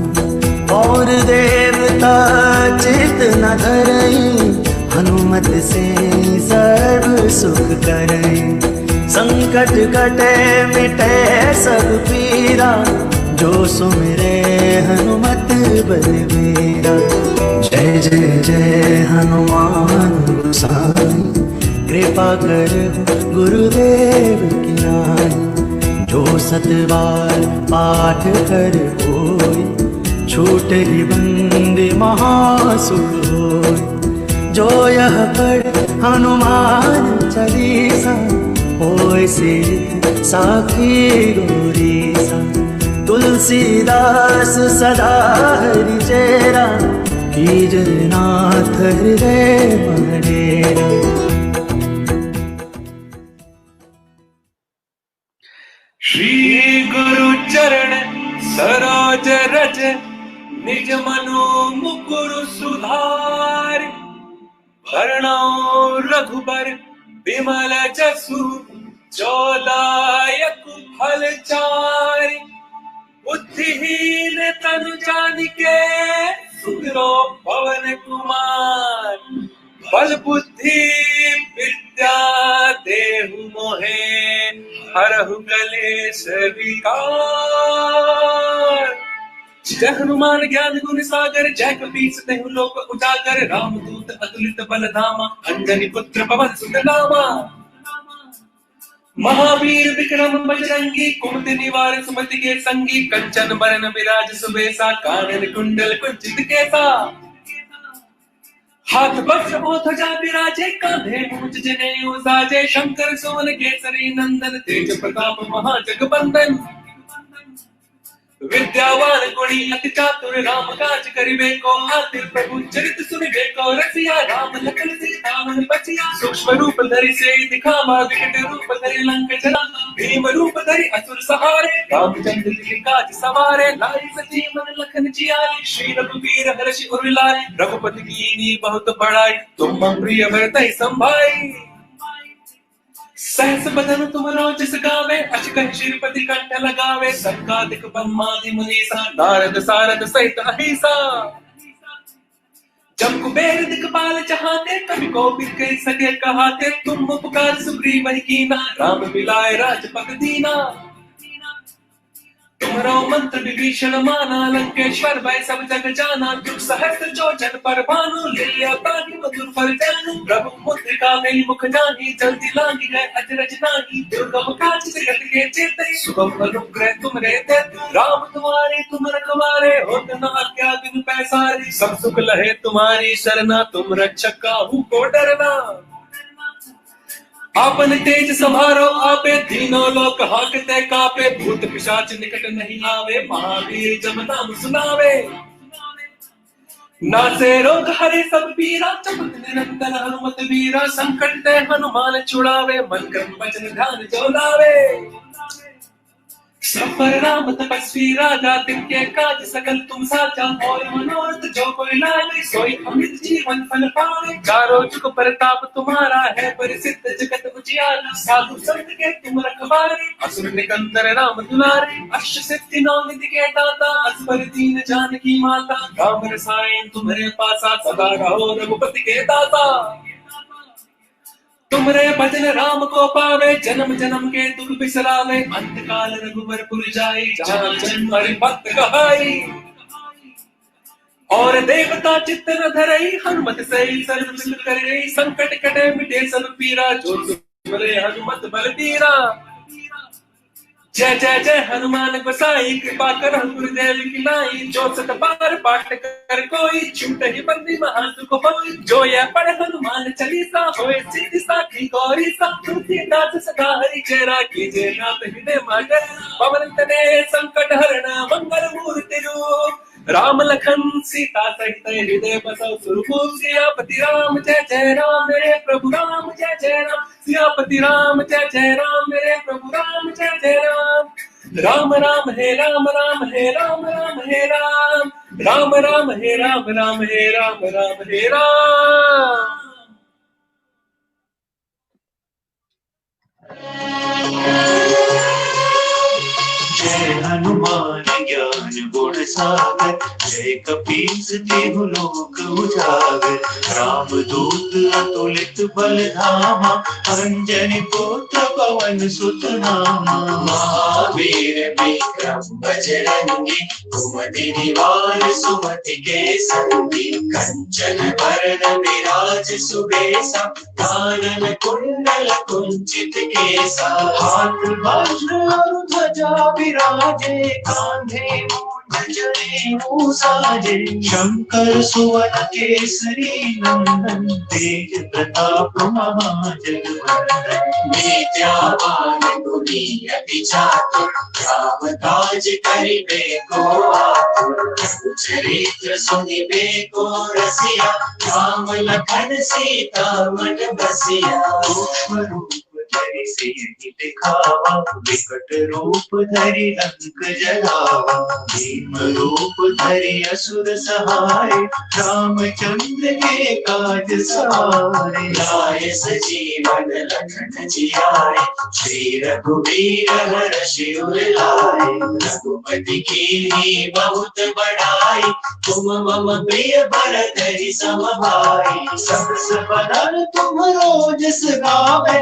और देवता चित न धरई, हनुमत से सर्व सुख करई। संकट कटे मिटे सब पीरा, जो सुमिरे हनुमत बलबीरा। जय जय जय हनुमान गोसाई, कृपा कर गुरुदेव की नाई। जो सतबार पाठ कर कोई, छूट ही बंदी महासुख होई। जो यह पढ़ हनुमान चालीसा, होय सिद्ध साखी गौरीसा। तुलसीदास सदा हरि चेरा, कीजय नाथ हृदय मडेरा। श्री गुरु चरण सरोज रज, निज मनो मुकुर सुधार। भरणौ रघुबर विमल जसु, चौदायक फल चारि। बुद्धिहीन तनु जानिके, सुमिरो पवन कुमार। बल बुद्धि विद्या देहु मोहे, हरहु कलेश विकार। जय हनुमान ज्ञान गुण सागर, जय कपीस तेहु लोक उजागर। रामदूत अतुलित बल धामा, अंजनी पुत्र पवन सुत नामा। महावीर विक्रम बजरंगी, कुमति निवार सुमति के संगी। कंचन बरन विराज सुबेसा, कानन कुंडल कुंचित केसा। हाथ वज्र और ध्वजा विराजे, कांधे मूंज जनेऊ साजे। शंकर सुवन केसरी नंदन, तेज प्रताप महाजगबंदन। विद्यावान गुणी अति चातुर राम काज करिबे को आतिर प्रभु चरित सुनिबे को रसिया राम लखन सीता मन बचिया सूक्ष्म रूप धरि से दिखावा विकट रूप धरि लंक जला भीम रूप धरि असुर सहारे रामचंद्र जी काज सवारे लाई सजीवन लखन जियाई श्री रघुवीर हर्षि उर लाए रघुपति कीनी बहुत बड़ाई तुम प्रिय भरतहि संभाई सहस बदन तुमरो जिस गावे अचकन श्रीपति कंठ लगावे संकादिक ब्रह्मादि मुनीसा नारद सारद सहित अहिसा जब कुबेर दिक्पाल चाहते कभी को भी कह सके कहाते तुम उपकार सुग्रीव ही कीना राम मिलाए राजपद दीना तुम्हारा मंत्र विभीषण माना लंकेश्वर भय सब जग जाना दुख सहस्त्र जो जन पर भानु लिया प्राणी मधुर फल जानु प्रभु मुद्रिका गई मुख जानी जल्दी लागी गए अजरज नाही दुर्गम काज जगत के चेते सुगम अनुग्रह तुम रहते राम तुम्हारे तुम रखवारे होत न आज्ञा बिन पैसारे सब सुख लहे तुम्हारी शरणा तुम रक्षक काहू को डरना आपन तेज संभारो आपे तीनों लोक हाकते कापे भूत पिशाच निकट नहीं आवे महावीर जब नाम सुनावे नासे रोग हरे सब पीरा चमक निरंतर हनुमत वीरा संकट ते हनुमान छुड़ावे मन क्रम वचन ध्यान जो लावे सब पर राम तपस्वी राजा तिनके काज सकल तुम साचा और मनोरथ जो कोई लावे सोई अमृत जीवन फल पावे चारों जुग प्रताप तुम्हारा है परिसिद्ध जगत उजियारा साधु संत के तुम रखवारे असुर निकंदर राम दुलारे अष्ट सिद्धि नौ निधि के दाता असबर दीन जानकी माता राम रसायन तुम्हारे पासा सदा रहो रघुपति के दाता तुमरे भजन राम को पावे जन्म जन्म के दुख बिसरावे अंत काल रघुवर पुर जाई जहाँ जन्म हरि भक्त कहाई और देवता चित्त न धरई हनुमत से सर्व सुख करे संकट कटे मिटे सब पीरा जो सुमरे हनुमत बलबीरा जय जय जय हनुमान गोसाई कृपा कर गुरुदेव की नाई जो सत बार पाठ कर कोई छूट ही बंदी महासुख होई जो यह पढ़ हनुमान चालीसा होए सिद्धि साखी गौरी सा तुलसीदास सदा हरि चेरा कीजे नाथ हृदय मागर पवन तने संकट हरण मंगल मूर्ति रूप राम लखन सीता सहित हृदय बसो सुरभूप सियापति राम जय जय राम मेरे प्रभु राम जय जय राम सियापति राम जय जय राम मेरे प्रभु राम जय जय राम राम राम हे राम राम हे राम राम हे राम राम राम हे राम राम हे राम राम हे राम जय हनुमान ज्ञान गुण सागर जय कपीस तिहु लोक उजागर राम दूत अतुलित बल धामा अंजनी पुत्र पवन सुत नामा महावीर विक्रम बजरंगी कुमति निवार सुमति के संगी कंचन वरण विराज सुबेसा कानन कुंडल कुंचित केसा हाथ वज्र और ध्वजा विराजे कांधे जनेऊ साजे शंकर सुवन केसरी नंदन तेज प्रताप महाजगवंदन विद्यावान गुणी अति चातुर राम काज करिबे को आतुर चरित्र सुनिबे को रसिया राम लखन सीता मन बसिया सूक्ष्म रूप धरि सियहि दिखावा विकट रूप धरि लंक जलावा भीम रूप धरि असुर सहाय रामचंद्र के काज सवारे लाए सजीवन लखन जियाए श्री रघुवीर हर्षि उर लाए रघुपति कीन्ही बहुत बड़ाई तुम मम प्रिय भरतहि सम भाई सहस बदन तुमरो जिस गावे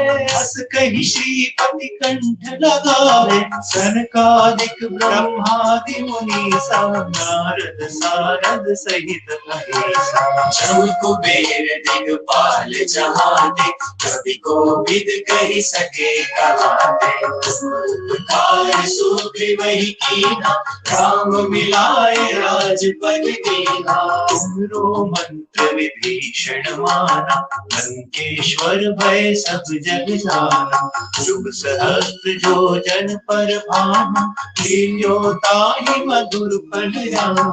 कहीं श्रीपति कंठ लगावे सनकादिक ब्रह्मादि मुनीसा नारद सारद सहित अहिसा जब कुबेर दिगपाल चाहते कवि को विद कही सके कहाते उपकार सुग्रीव ही कीना राम मिलाए राजपद दीना तुमरो मंत्र विभीषण माना लंकेश्वर भय सब जग जाना शुभ सहस्त्र जो जन पर भानु, लील्यो ताहि मधुर फल जानु।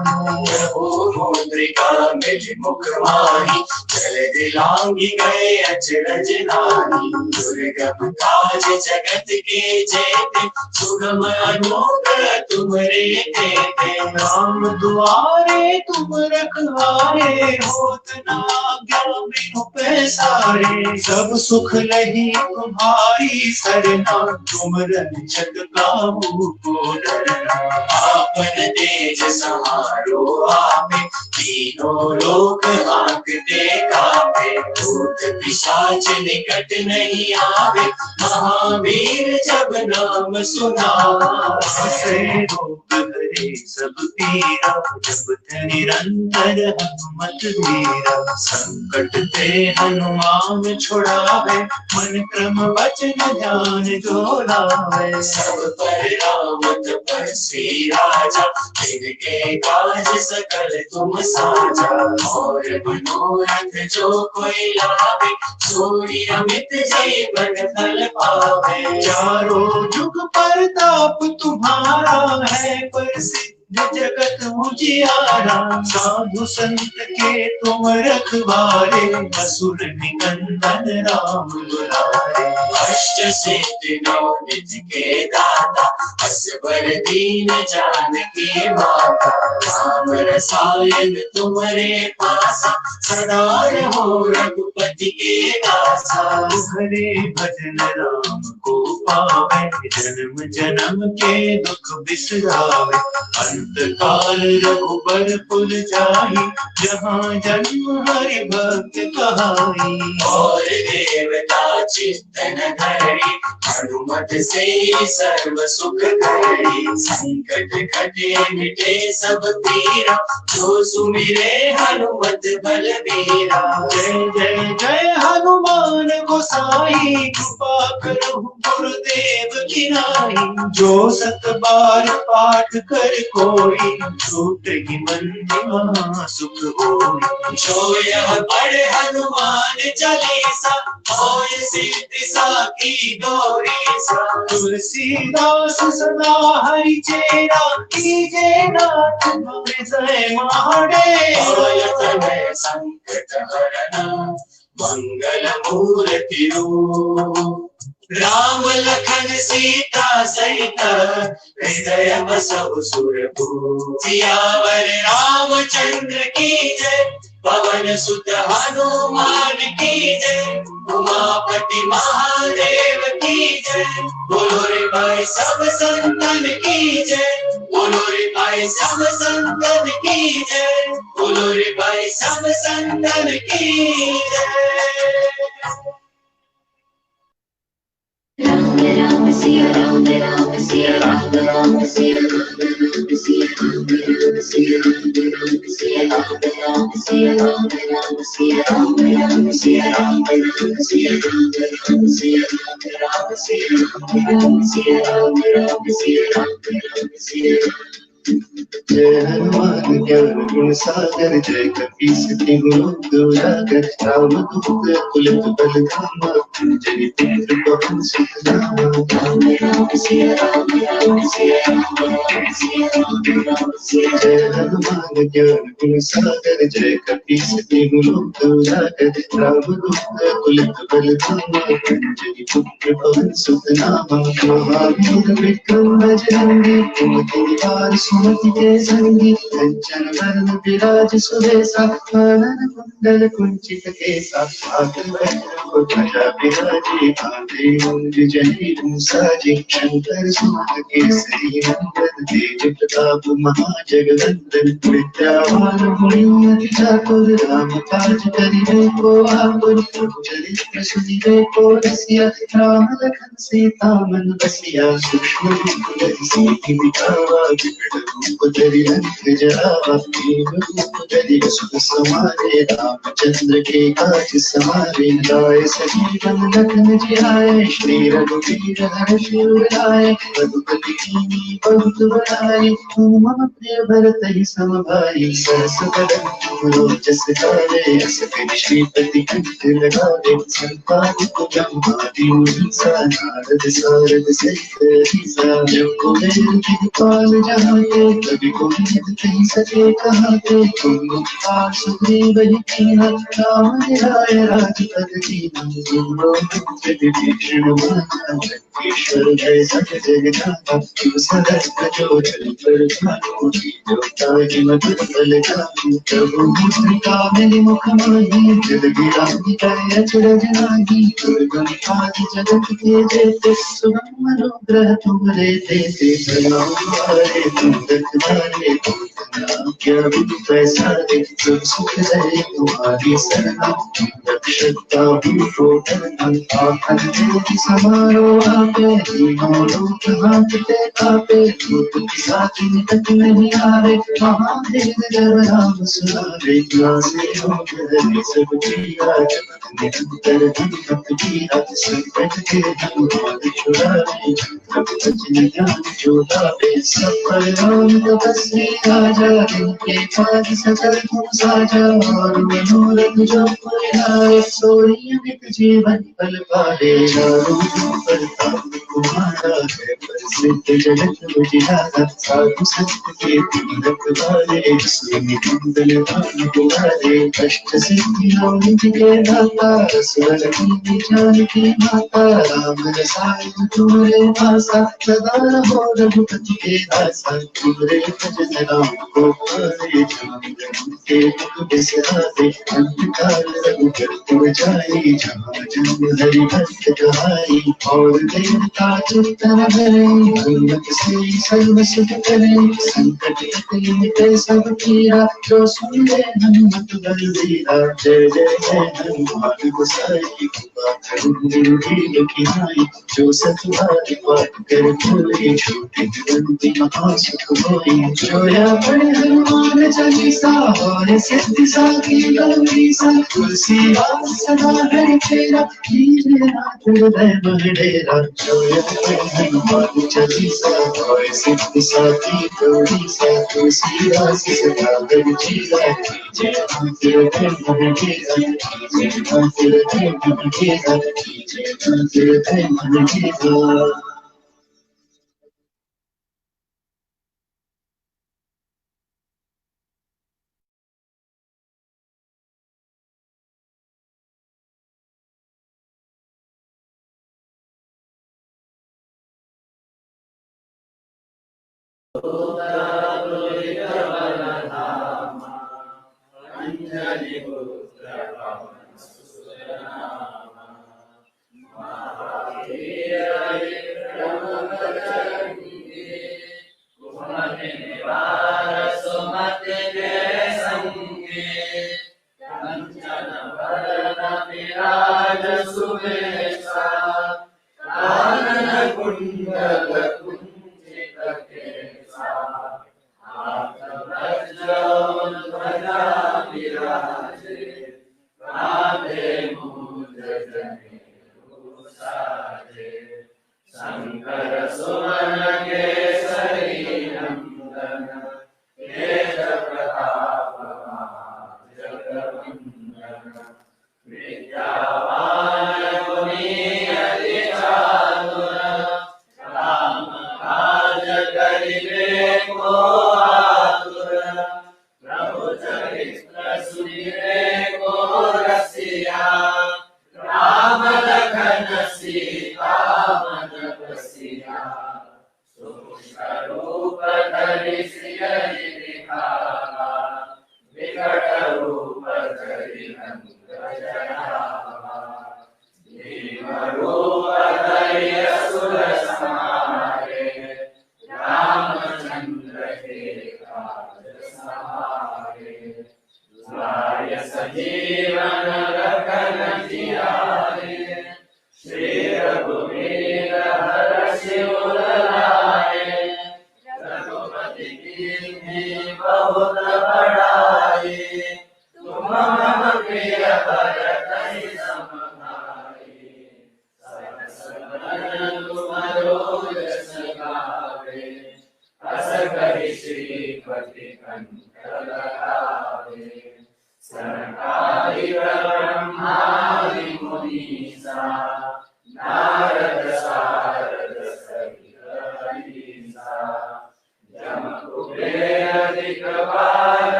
प्रभु मुद्रिका मिल मुख माही, जल दिलांगी गए अचरज नानी। दुर्गम काज जगत के जेते, सुगम अनुग्रह तुमरे देते। राम दुआरे तुम रखवारे, होत न आज्ञा बिनु पैसारे। सब सुख लही तुम्हारी सरना, तुम रक्षक काहू को डरना। आपन तेज सहारो आपे, तीनों लोक हांकते कांपे। भूत पिशाच निकट नहीं आवे, महावीर जब नाम सुनावे। रोग हरे सब पीरा, जपत निरंतर हनुमत वीरा। संकट ते हनुमान छुड़ावे, मन क्रम वचन ध्यान जो लावे। सब पर राम तपस्वी राजा, तिनके काज सकल तुम साजा। और मनोरथ जो कोई लावे, सोई अमित जीवन फल पावे। चारों जुग परताप तुम्हारा है, प्रसिद्ध जगत उजियारा। साधु संत के तुम रखवारे, असुर निकंदन राम दुलारे। अष्ट सिद्धि नौ निधि के दाता, असबर दीन जानकी माता। राम रसायन तुमरे पासा, सदा रहो रघुपति के दासा। हरे भजन राम को पावे, जन्म जन्म के दुख बिसरावे। अंत काल रघुबर पुर जाई, जहाँ जन्म हरि भक्त कहाई। और देवता चित्तन धरि, हनुमत से सर्व सुख करी। संकट कटे मिटे सब पीरा, जो सुमिरे हनुमत बलबीरा। जय जय जय हनुमान गोसाई, कृपा करो गुरुदेव की नाई। जो सत बार पाठ कर कोई, छूट ही बंदी महा सुख होई। जो यह पढ़े हनुमान चालीसा, होय सिद्धि साखी गौरी सा। तुलसीदास सदा हरि चेरा, कीजे नाथ हृदय महादेव। संकट हरना मंगल मूर्ति रूप, राम लखन सीता सहित हृदय बसहु सुरभूप। सियावर रामचंद्र की जय, पवन सुत हनुमान की जय। उमापति महादेव की जय, बोलो रे भाई सब संतन की जय। बोलो रे भाई सब संतन की जय। बोलो रे भाई सब संतन की जय। Ram Ram Siya Ram Ram Siya Ram Ram Siya Ram Ram Siya Ram Ram Siya Ram Ram Siya Ram Ram Siya Ram Ram Siya Ram Ram Siya Ram Ram Siya Ram Ram Siya Ram Ram Siya Ram Ram Siya Ram Ram Siya Ram Ram Siya जय हनुमान ज्ञान गुण सागर, जय कपीस तिहु लोक उजागर। रामदूत अतुलित बल धामा, अंजनी पुत्र पवन सुत नामा। Ram Ram Siya Ram Ram Siya Ram Ram Siya Ram Ram Siya जय हनुमान ज्ञान गुण सागर, जय कपीस तिहु लोक उजागर। रामदूत अतुलित बल धामा, अंजनी पुत्र पवन सुत नामा। महावीर विक्रम बजरंगी, कुमति निवार सुमति के संगी। कंचन वरण विराज सुबेसा, कानन कुंडल कुंचित केसा। हाथ वज्र ध्वजा विराजे, कांधे मूंज जनेऊ साजे। शंकर सुत केसरी नंदन, तेज प्रताप महाजगवंदन। विद्यावान गुणी अति चातुर, राम काज करिबे को आतुर। प्रभु चरित्र सुनिबे को रसिया, राम लखन सीता मन बसिया। सूक्ष्म रूप धरि सिद्धि दिखावा, विकट रूप धरि लंक जरावा। दीन रूप धरि सुख समारे, रामचंद्र के काज सवारे। लाए सजीवन लखन जियाए, श्री रघुवीर हर्षि उर बुलाए, रघुपति कीन्ही बहुत बड़ाई। तुम मम प्रिय भरत ही सम भाई, सहस बदन तुम रोजस गावे। अस कहि श्रीपति कंठ लगावे, संपादित ब्रह्मादि मुनीसा। नारद सारद सहित अहिसा, जो कुबेर दिखपाल जहाते, कवि कोविद कहि सके कहाते। तुम उपकार सुग्रीव ही कीन्हा, राम मिलाए राजपद दीन्हा। तुम लोक विभीषण माना, ईश्वर भय सब जग जाना। तुम सहस्त्र जो जन पर भानु, जोताहि मधुर फल जानु। प्रभु मुद्रिका मेरि मुख माही, जल गिराहि करै अचरज नाही। दुर्गम काज जगत के जेते, सुगम अनुग्रह तुम्हारे तेते। प्रणाम तुम्हारे तुम रखवारे, क्या बिन पैसारे। सब सुख है तुम्हारी सरना, रक्षकता हूँ को डरना। आखन ज्योति समारो आपे, तीनों लोक हांकते कापे। भूत पिशाच निकट नहीं आवे, महादेव जब नाम सुनावे। नासे रोग हरे सब पीरा, जपत निरंतर हनुमत कीरा। संकट के हनुमान छुड़ावे, वचन ध्यान जो लावे। सब पर राम तपस्वी राजा, जिनके काज सकल तुम साजा। और मनोरथ जो कोई लाए, सोई अमित जीवन फल पाए। चारों पर ताप तुम्हारा है, प्रसिद्ध जगत उजियारा। साधु संत के तुम रखवारे, सुनि मंगल धाम तुम्हारे। अष्ट सिद्धियों के दाता, स्वर की जानकी माता। राम रसायन तुम्हारे पासा, सदा रहो रघुपति के दासा। तुम्हारे भजन राम को पारे, जहाँ जन्म के दुख बिसरावे। अंतकाल रघुबर तुम जाई, जहाँ जन्म हरि भक्त कहाई। और देवता चित्तन धरे, हनुमत से सर्व सुख करे। संकट कटे मिटे सब पीरा, जो सुने हनुमत बलबीरा। जय जय जय हनुमान गोसाई, कृपा करो गुरुदेव की नाई। जो सतुहारी पाठ कर कोई, छोटे बंदी महासुख होई। जो या पढ़े हनुमान चालीसा, और सिद्धि साकी गौरीसा। तुलसीदास सदा हरि तेरा, कीजे नाथ हृदय मह डेरा। जो या पढ़े हनुमान चालीसा, और सिद्धि साकी गौरीसा। तुलसीदास सदा हरि तेरा, कीजे नाथ हृदय मह डेरा। कीजे नाथ हृदय मह डेरा, कीजे नाथ हृदय मह डेरा।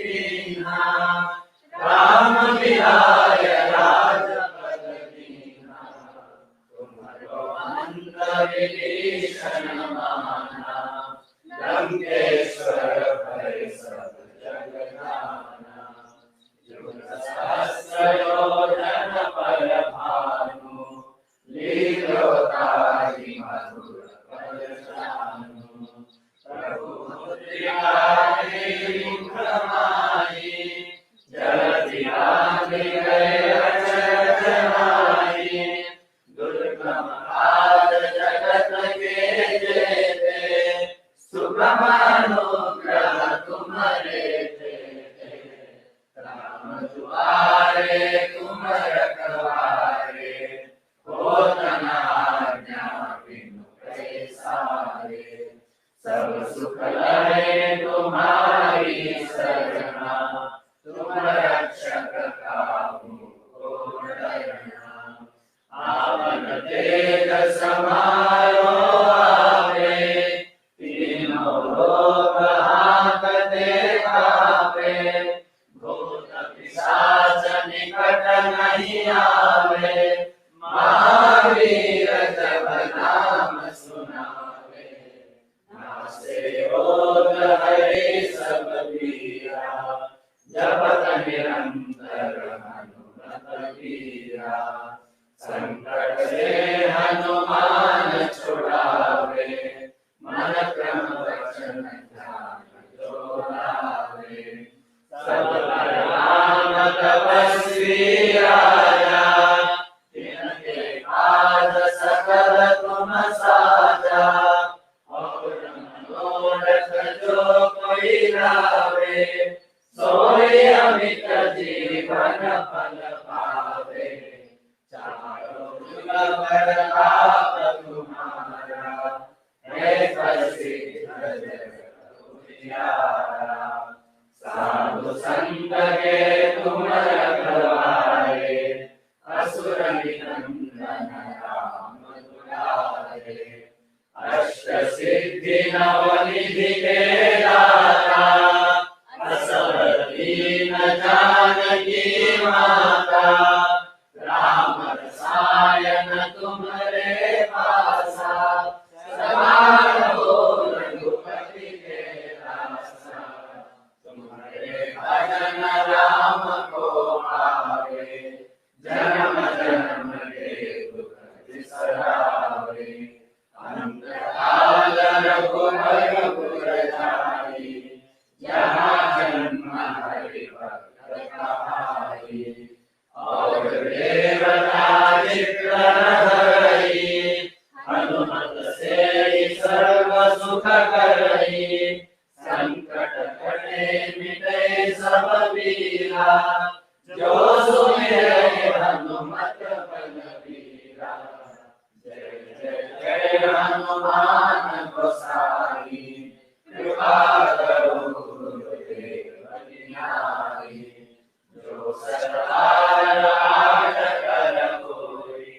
दीना, राम विलाय राजपद दीना, तुम्हारो अंत विभीषण माना, लंकेश्वर भय सब जग जाना, युग सहस्र योजन पर भानु, लीलोताहि मधुर पद जानु, प्रभु मुद्रिकाहि मुख माहि, जलधि आदि गए अचरज माहि, दुर्गम काज जगत के जेते, सुगम अनुग्रह तुम्हारे तेते, राम दुआरे तुम रखवारे, होत न आज्ञा बिनु पैसारे, सब सुख लहे तुम्हारी सरना, तुम रक्षक काहू को डरना, आवन तेज समारो आवे, तीनों लोक हांकते कांपे, भूत पिशाच निकट नहीं आवे, महावीर जब नाम सुनावे, नासे रोग हरे सब पीरा, जपत निरंतर हनुमत वीरा, संकट से हनुमान छुड़ावे, मन क्रम वचन ध्यान जो लावे, सब पर राम तपस्वी राजा, तिनके काज सकल तुम साजा, और मनोरथ जो कोई लावे, सोई अमित जीवन फल पावे, चारों जुग प्रताप तुम्हारा, है प्रसिद्ध जगत उजियारा, साधु संत के तुम रखवारे, असुर निकंदन राम दुलारे, अष्ट सिद्धि नवनिधि के दाता, असवर दीन जानकी माता, राम रसायन तुम्हारे पासा, सदा रहो रघुपति के दासा, तुम्हारे भजन राम को पावे, जन्म जन्म के दुख बिसरावे, अनंत काल रघुबर पुर जाई, जहाँ जन्म हरि भक्त कहाई, और देवता चित्त धरई, हनुमत से सर्व सुख करई, संकट कटे मिटे सब पीरा, जो सुमिरै हनुमत बलबीरा, जय जय जय हनुमान गोसाई, कृपा करो गुरुदेव की नाई, जो सदाचार आठ कर कोई,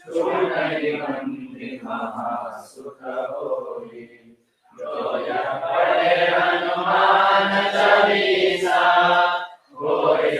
छूटहि बंदी महा सुख होई, जो यह पढ़े हनुमान चालीसा, होय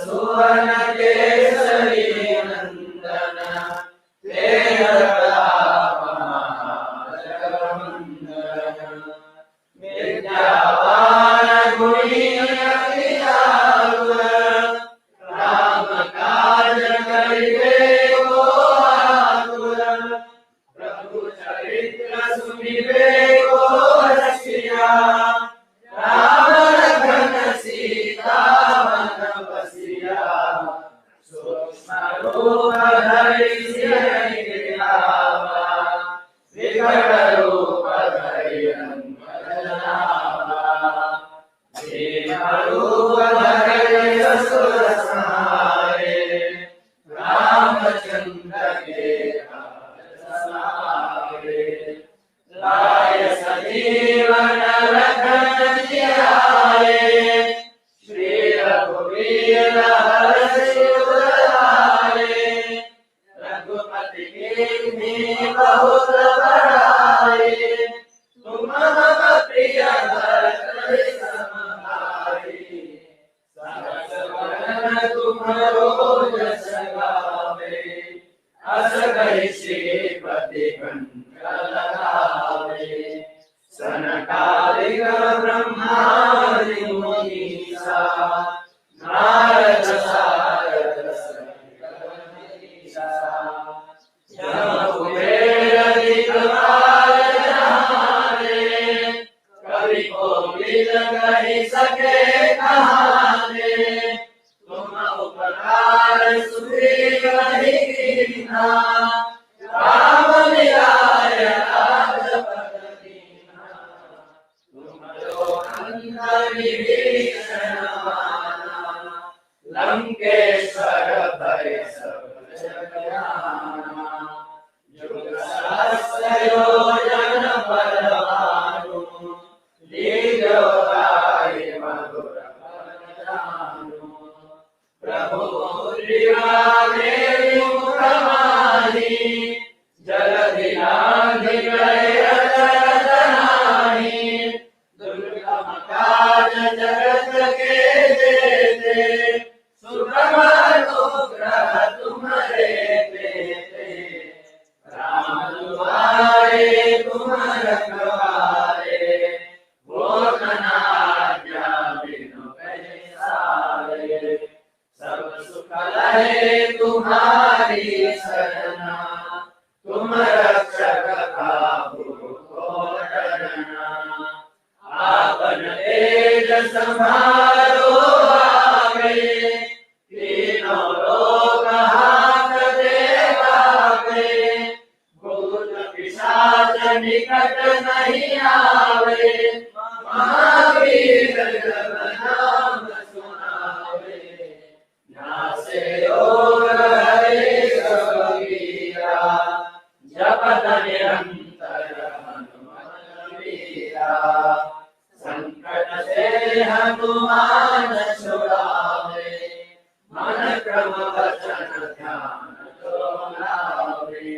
सुवन केसरी नंदन तेज प्रताप महाजगवंदन विद्यावान गुणी अति आतुर राम काज करिबे को आतुर प्रभु चरित्र सुनिबे को रसिया राम लखन सीता मन बसिया सूक्ष्म रूप धरि सियहि गिरावा विकट रूप धरि रंग जनावा भीम रूप धरि असुर संहारे रामचंद्र के काज समारे लाय सजीवन लखन जियाए श्री रघुवीर हर्षि उर रघुपति कीन्ही बहुत बड़ाई तुम मम प्रिय भरत सम भाई सहस वदन तुम्हरो जस गावे अस कहि श्रीपति कंठ लगावे सनकादिक ब्रह्मादि मुनीसा नारद सारद सहित अहिसा यम कुबेर दिक्पाल जहारे कवि कोविद कहि सके कहाने तुम उपकार सुग्रीव ही कीन्हा राम मिलाय राजपद दीन्हा तुमरो अंत विभीषण माना लंकेश्वर भय सब जग जाना युग सहस्र योजन पर भानु लील्यो गाय मधुर फल जानु प्रभु मुद्रिका देहि मुख माहि जलधि लांघि गए अचरज नाहि दुर्गम काज जगत के जेते सुगम अनुग्रह तुम्हारे तेते राम दुआरे तुम रखवारे वो कनाज्ञा बिनु पैसारे सब सुख लहे तुम्हारी सरना तुम रक्षक काहू को डरना आपन तेज संभालो आगे तीनों लोक हांकते आगे भूत पिशाच निकट नहीं आवे महावीर जब नाम सुनावे नासे रोग हरे सब वीरा जपत निरंतर हनुमत वीरा संकट से हनुमान छुड़ावे मन क्रम वचन ध्यान जो लावे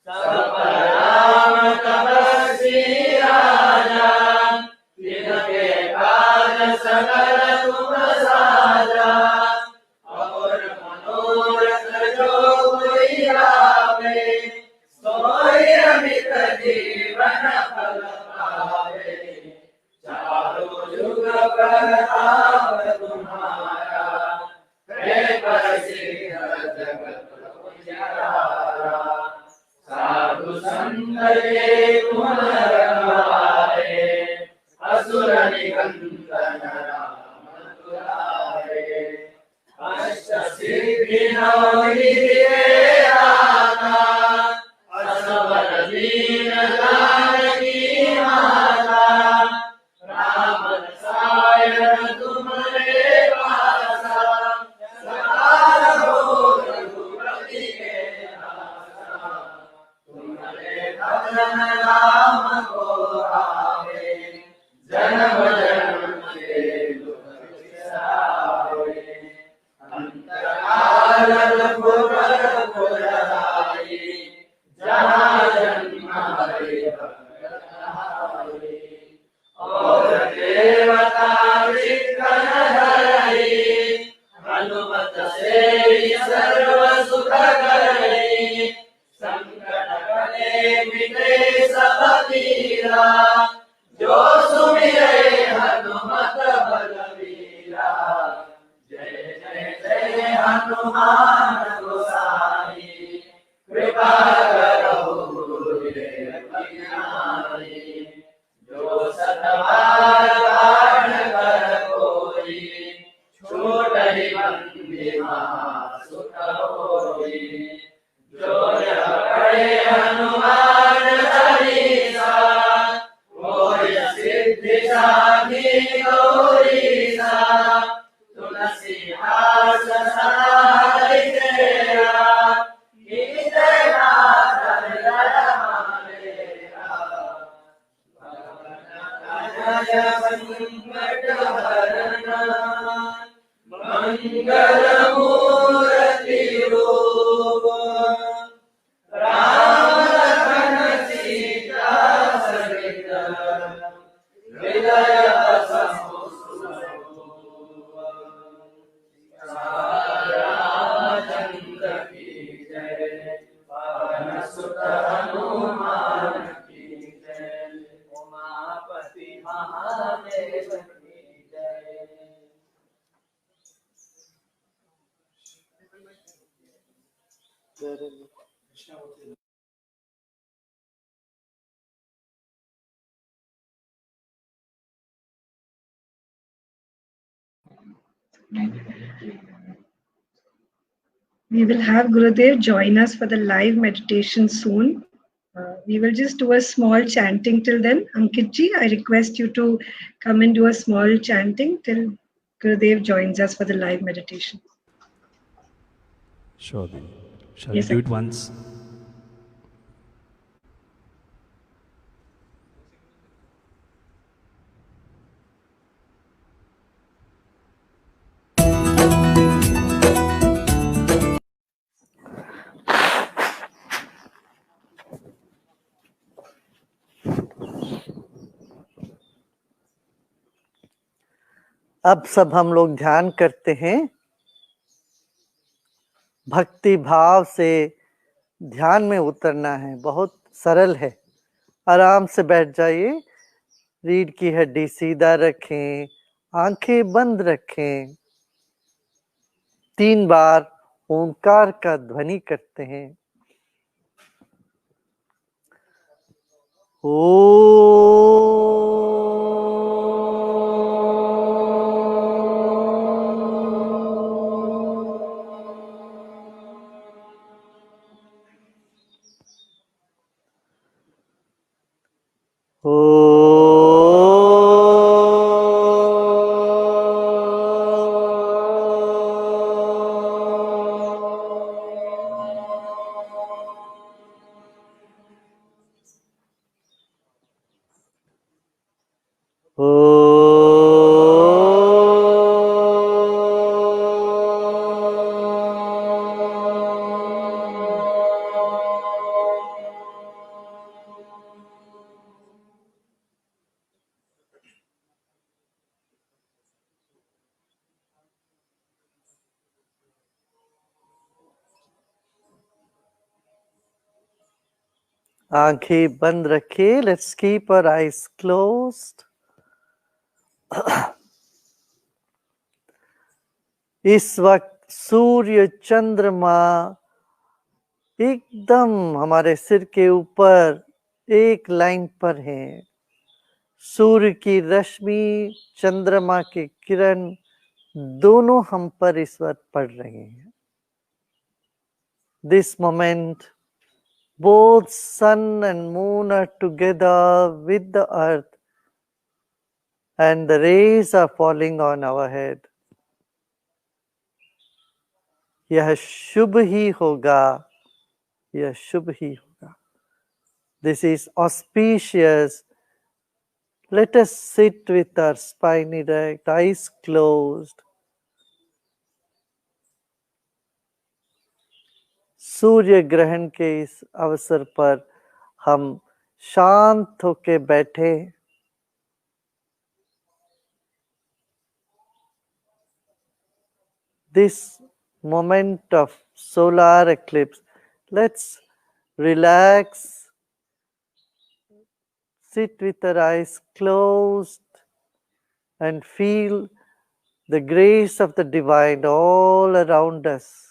सब पर राम तपस्वी राजा तिनके काज सकल तुम साजा और मनोरथ जो कोई लावे सोई अमित जीवन फल पावे चारों युग प्रताप तुम्हारा कृपा सिद्ध जगत उजियारा साधु संत के तुम रखवारे असुर निकंदन राम दुलारे अष्ट सिद्धि नव निधि दाता असवर दीन जानकी माता राम रसायन तुम्हारे पासा सकाल भोग रघुपति के दासा तुम्हारे भजन राम को आवे जन्म जन्म के दुख बिसरावे अंतराल रघुपति हनुमत से सर्व सुख करई, संकट कले मिटे सब पीरा, जो सुमिरै हनुमत बलबीरा। जय जय जय हनुमान गोसाई, कृपा करो गुरुदेव की नाई। जो सतबार पाठ कर कोई, छोटहि बंदी महा सुख होई। जो यह पढ़े हनुमान चालीसा, होय सिद्धि साधी गौरीसा। तुलसीदास सदा तेरा, कीजय नाथ हृदय मेरा। जय संकट हरना, मंगल मूर्ति रूप, राम लखन सीता सहित हृदय बसहु सुरभूप। रामचंद्र की जय, पवन सुत हनुमान की जय, उमापति महादेव की जय। We will have Gurudev join us for the live meditation soon. We will just do a small chanting till then. Ankitji, I request you to come and do a small chanting till Gurudev joins us for the live meditation. Sure, Devi. Shall Yes, we do sir. it once? अब सब हम लोग ध्यान करते हैं। भक्ति भाव से ध्यान में उतरना है, बहुत सरल है। आराम से बैठ जाइए, रीढ़ की हड्डी सीधा रखें, आंखें बंद रखें। 3 बार ओंकार का ध्वनि करते हैं। आंखें बंद रखिए। Let's keep our eyes closed. इस वक्त सूर्य चंद्रमा एकदम हमारे सिर के ऊपर एक लाइन पर है। सूर्य की रश्मि, चंद्रमा की किरण दोनों हम पर इस वक्त पड़ रही हैं। This moment, both sun and moon are together with the earth, and the rays are falling on our head. यह शुभ ही होगा, यह शुभ ही होगा। This is auspicious. Let us sit with our spine erect, eyes closed. सूर्य ग्रहण के इस अवसर पर हम शांत होके बैठे। this moment of solar eclipse, let's relax, sit with our eyes closed, and feel the grace of the divine all around us.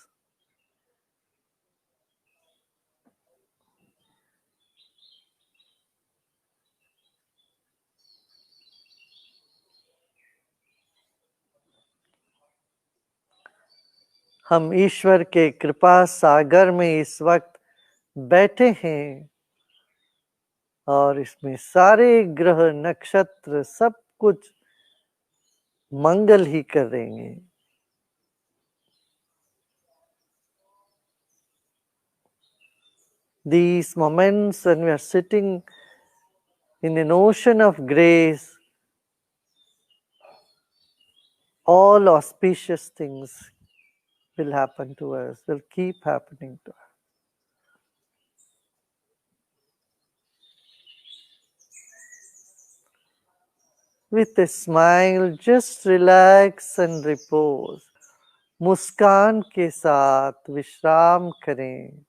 हम ईश्वर के कृपा सागर में इस वक्त बैठे हैं और इसमें सारे ग्रह नक्षत्र सब कुछ मंगल ही करेंगे। These moments when we are sitting in an ocean of grace, all auspicious things will happen to us, will keep happening to us. With a smile, just relax and repose. मुस्कान के साथ विश्राम करें।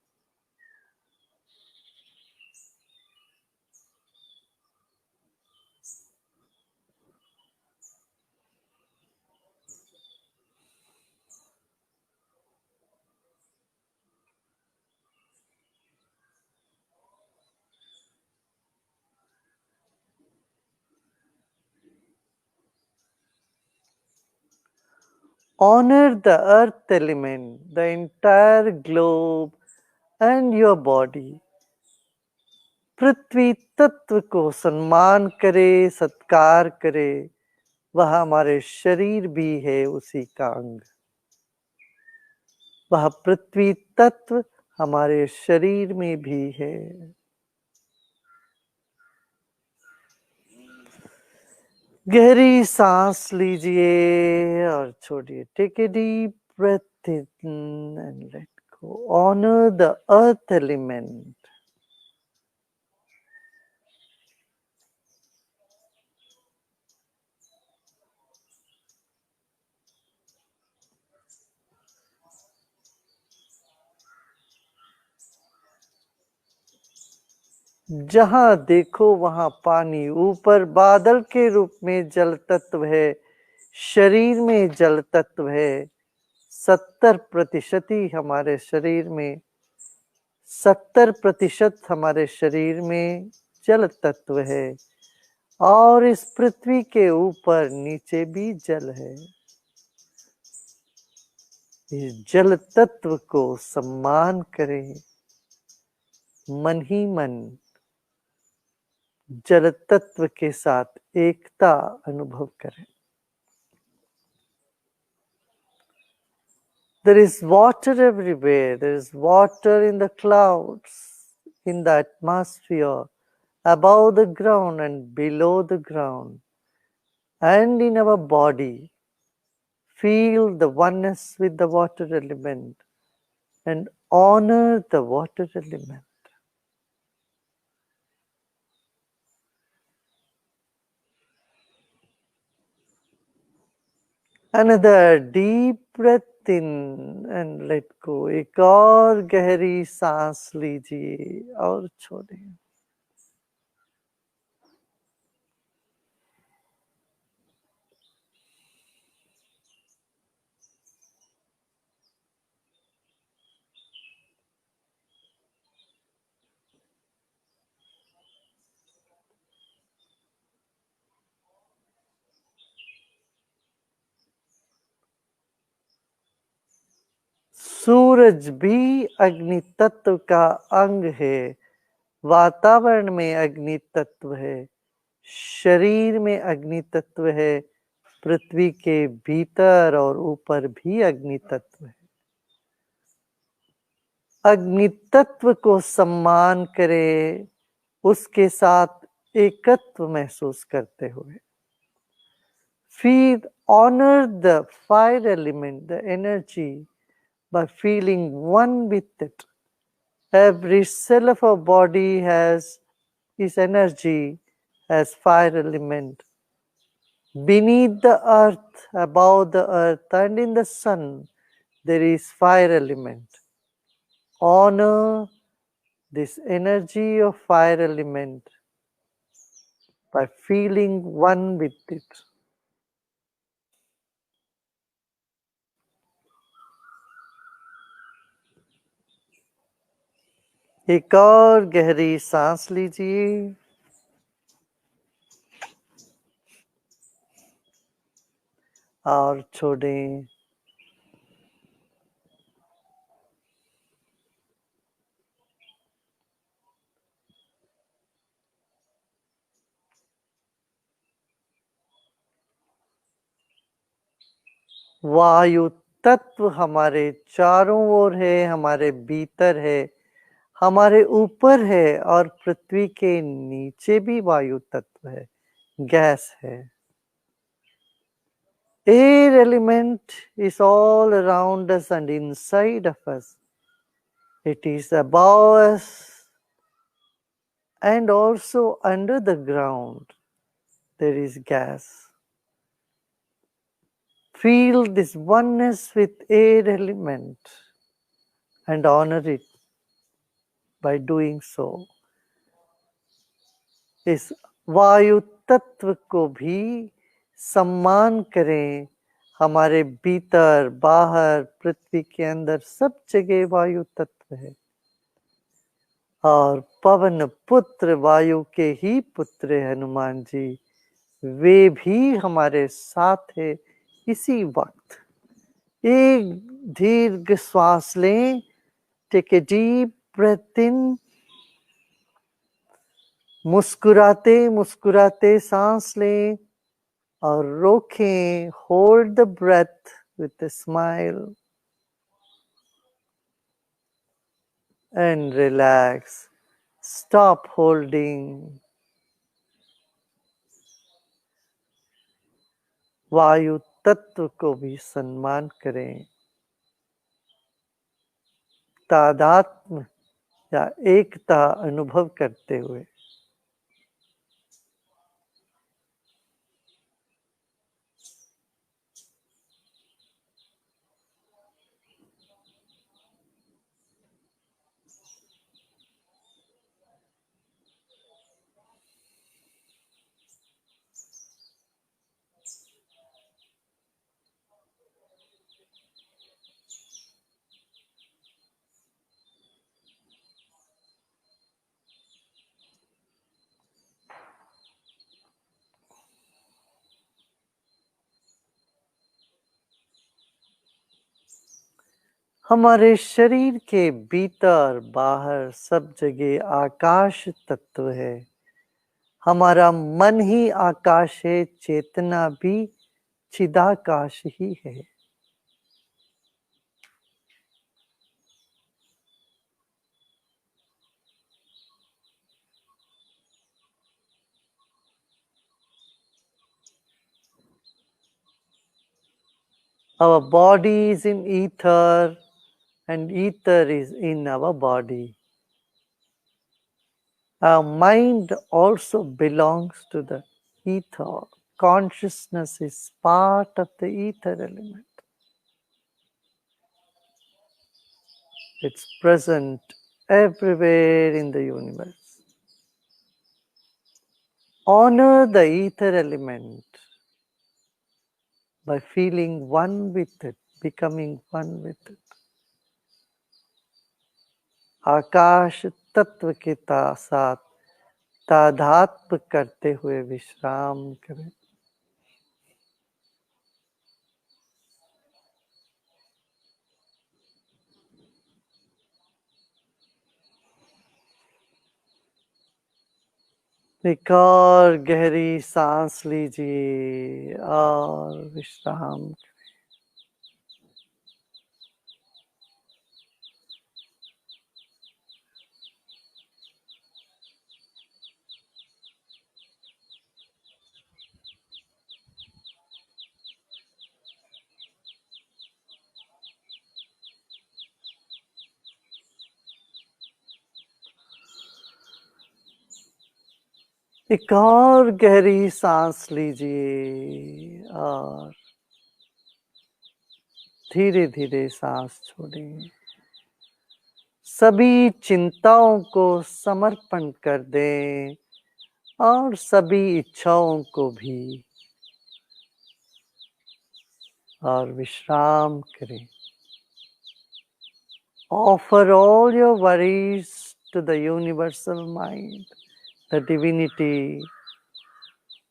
Honor the earth element, the entire globe and your body. पृथ्वी तत्व को सम्मान करे, सत्कार करे, वह हमारे शरीर भी है उसी का अंग। वह पृथ्वी तत्व हमारे शरीर में भी है। गहरी सांस लीजिए और छोड़िए। Take a deep breath in and let go. Honour the earth element. जहां देखो वहां पानी, ऊपर बादल के रूप में जल तत्व है, शरीर में जल तत्व है। 70% ही हमारे शरीर में, 70% हमारे शरीर में जल तत्व है और इस पृथ्वी के ऊपर नीचे भी जल है। इस जल तत्व को सम्मान करें, मन ही मन जल तत्व के साथ एकता अनुभव करें। There is water everywhere. There is water in the clouds, in the atmosphere, above the ground and below the ground, and in our body. Feel the oneness with the water element and honor the water element. Another deep breath in and let go. एक और गहरी सांस लीजिए और छोड़िए। सूरज भी अग्नि तत्व का अंग है, वातावरण में अग्नि तत्व है, शरीर में अग्नि तत्व है, पृथ्वी के भीतर और ऊपर भी अग्नि तत्व है। अग्नि तत्व को सम्मान करे, उसके साथ एकत्व महसूस करते हुए। Feel, honor the fire element, the energy, by feeling one with it. Every cell of our body has its energy as fire element. Beneath the earth, above the earth, and in the sun, there is fire element. Honor this energy of fire element by feeling one with it. एक और गहरी सांस लीजिए और छोड़ें। वायु तत्व हमारे चारों ओर है, हमारे भीतर है, हमारे ऊपर है और पृथ्वी के नीचे भी वायु तत्व है, गैस है। Air element is all around us and inside of us. It is above us and also under the ground. There is gas. Feel this oneness with air element and honor it by doing so. इस वायु तत्व को भी सम्मान करें। हमारे भीतर बाहर पृथ्वी के अंदर सब जगह वायु तत्व है और पवन पुत्र वायु के ही पुत्र हनुमान जी, वे भी हमारे साथ है। इसी वक्त एक दीर्घ श्वास लें। Take a deep breath in. मुस्कुराते मुस्कुराते सांस लें और रोकें। Hold the breath with a smile and relax. Stop holding. वायु तत्व को भी सम्मान करें। तादात्म्य या एकता अनुभव करते हुए हमारे शरीर के भीतर बाहर सब जगह आकाश तत्व है। हमारा मन ही आकाश है, चेतना भी चिदाकाश ही है। Our body is in ether and ether is in our body. Our mind also belongs to the ether. Consciousness is part of the ether element. It's present everywhere in the universe. Honor the ether element by feeling one with it, becoming one with it. आकाश तत्व के साथ तादात्म्य करते हुए विश्राम करें। एक और गहरी सांस लीजिए और विश्राम करें। एक और गहरी सांस लीजिए और धीरे धीरे सांस छोड़ें। सभी चिंताओं को समर्पण कर दें और सभी इच्छाओं को भी, और विश्राम करें। Offer all your worries to the universal mind, the divinity,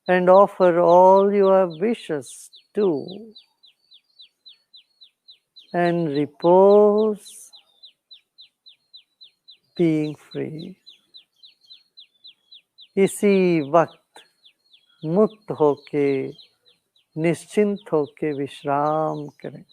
and offer all your wishes too, and repose, being free. इसी वक्त मुक्त होके, निश्चिंत होके विश्राम करें।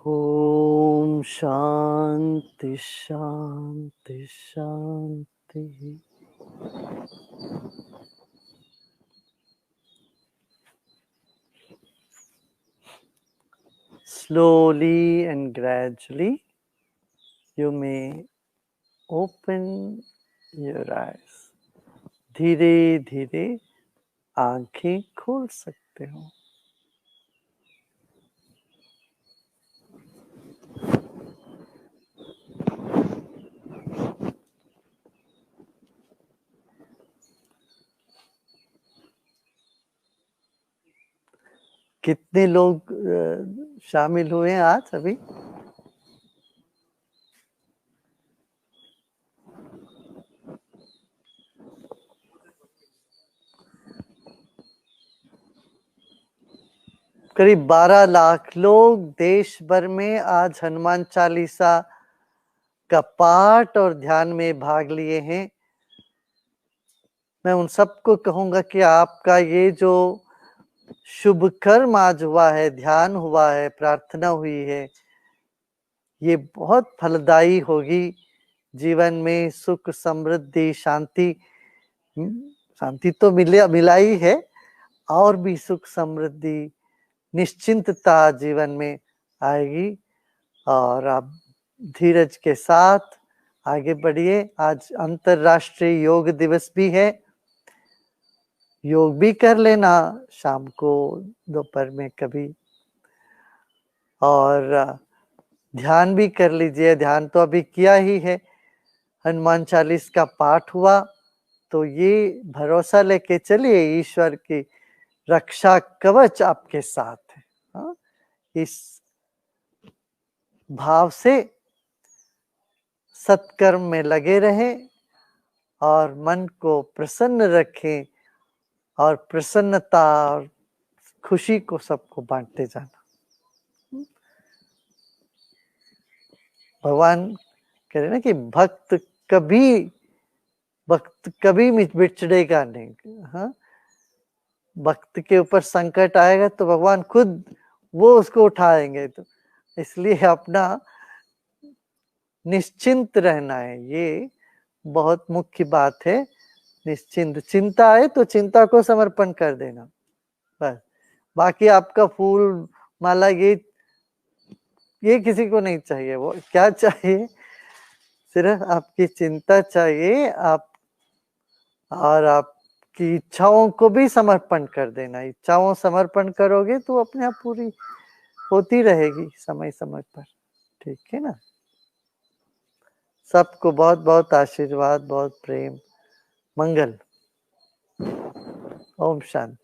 Om Shanti Shanti Shanti. Slowly and gradually you may open your eyes. धीरे धीरे आंखें खोल सकते हो. कितने लोग शामिल हुए हैं आज अभी? करीब 12 लाख लोग देश भर में आज हनुमान चालीसा का पाठ और ध्यान में भाग लिए हैं. मैं उन सबको कहूंगा कि आपका ये जो शुभ कर्म आज हुआ है, ध्यान हुआ है, प्रार्थना हुई है, ये बहुत फलदायी होगी. जीवन में सुख समृद्धि शांति तो मिला ही है, और भी सुख समृद्धि निश्चिंतता जीवन में आएगी. और आप धीरज के साथ आगे बढ़िए. आज अंतर्राष्ट्रीय योग दिवस भी है. योग भी कर लेना शाम को, दोपहर में कभी, और ध्यान भी कर लीजिए. ध्यान तो अभी किया ही है. हनुमान चालीस का पाठ हुआ, तो ये भरोसा लेके चलिए ईश्वर की रक्षा कवच आपके साथ है. हाँ? इस भाव से सत्कर्म में लगे रहें और मन को प्रसन्न रखें, और प्रसन्नता और खुशी को सबको बांटते जाना. भगवान कह रहे ना कि भक्त कभी बिछड़ेगा नहीं. हाँ, भक्त के ऊपर संकट आएगा तो भगवान खुद वो उसको उठाएंगे. तो इसलिए अपना निश्चिंत रहना है, ये बहुत मुख्य बात है. निश्चिंत, चिंता आए तो चिंता को समर्पण कर देना बस. बाकी आपका फूल माला ये किसी को नहीं चाहिए. वो क्या चाहिए, सिर्फ आपकी चिंता चाहिए. आप और आपकी इच्छाओं को भी समर्पण कर देना. इच्छाओं समर्पण करोगे तो अपने आप पूरी होती रहेगी समय समय पर. ठीक है ना. सबको बहुत बहुत आशीर्वाद, बहुत प्रेम, मंगल. Om Shanti.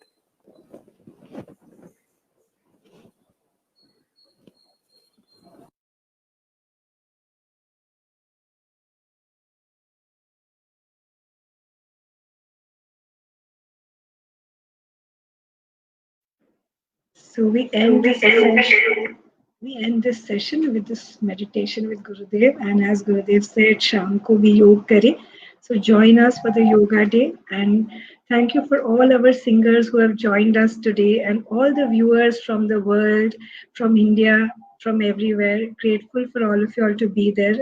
So we end this session with this meditation with Gurudev, and as Gurudev said, Sham ko bhi yog kare. So join us for the yoga day, and thank you for all our singers who have joined us today, and all the viewers from the world, from India, from everywhere. Grateful for all of you all to be there.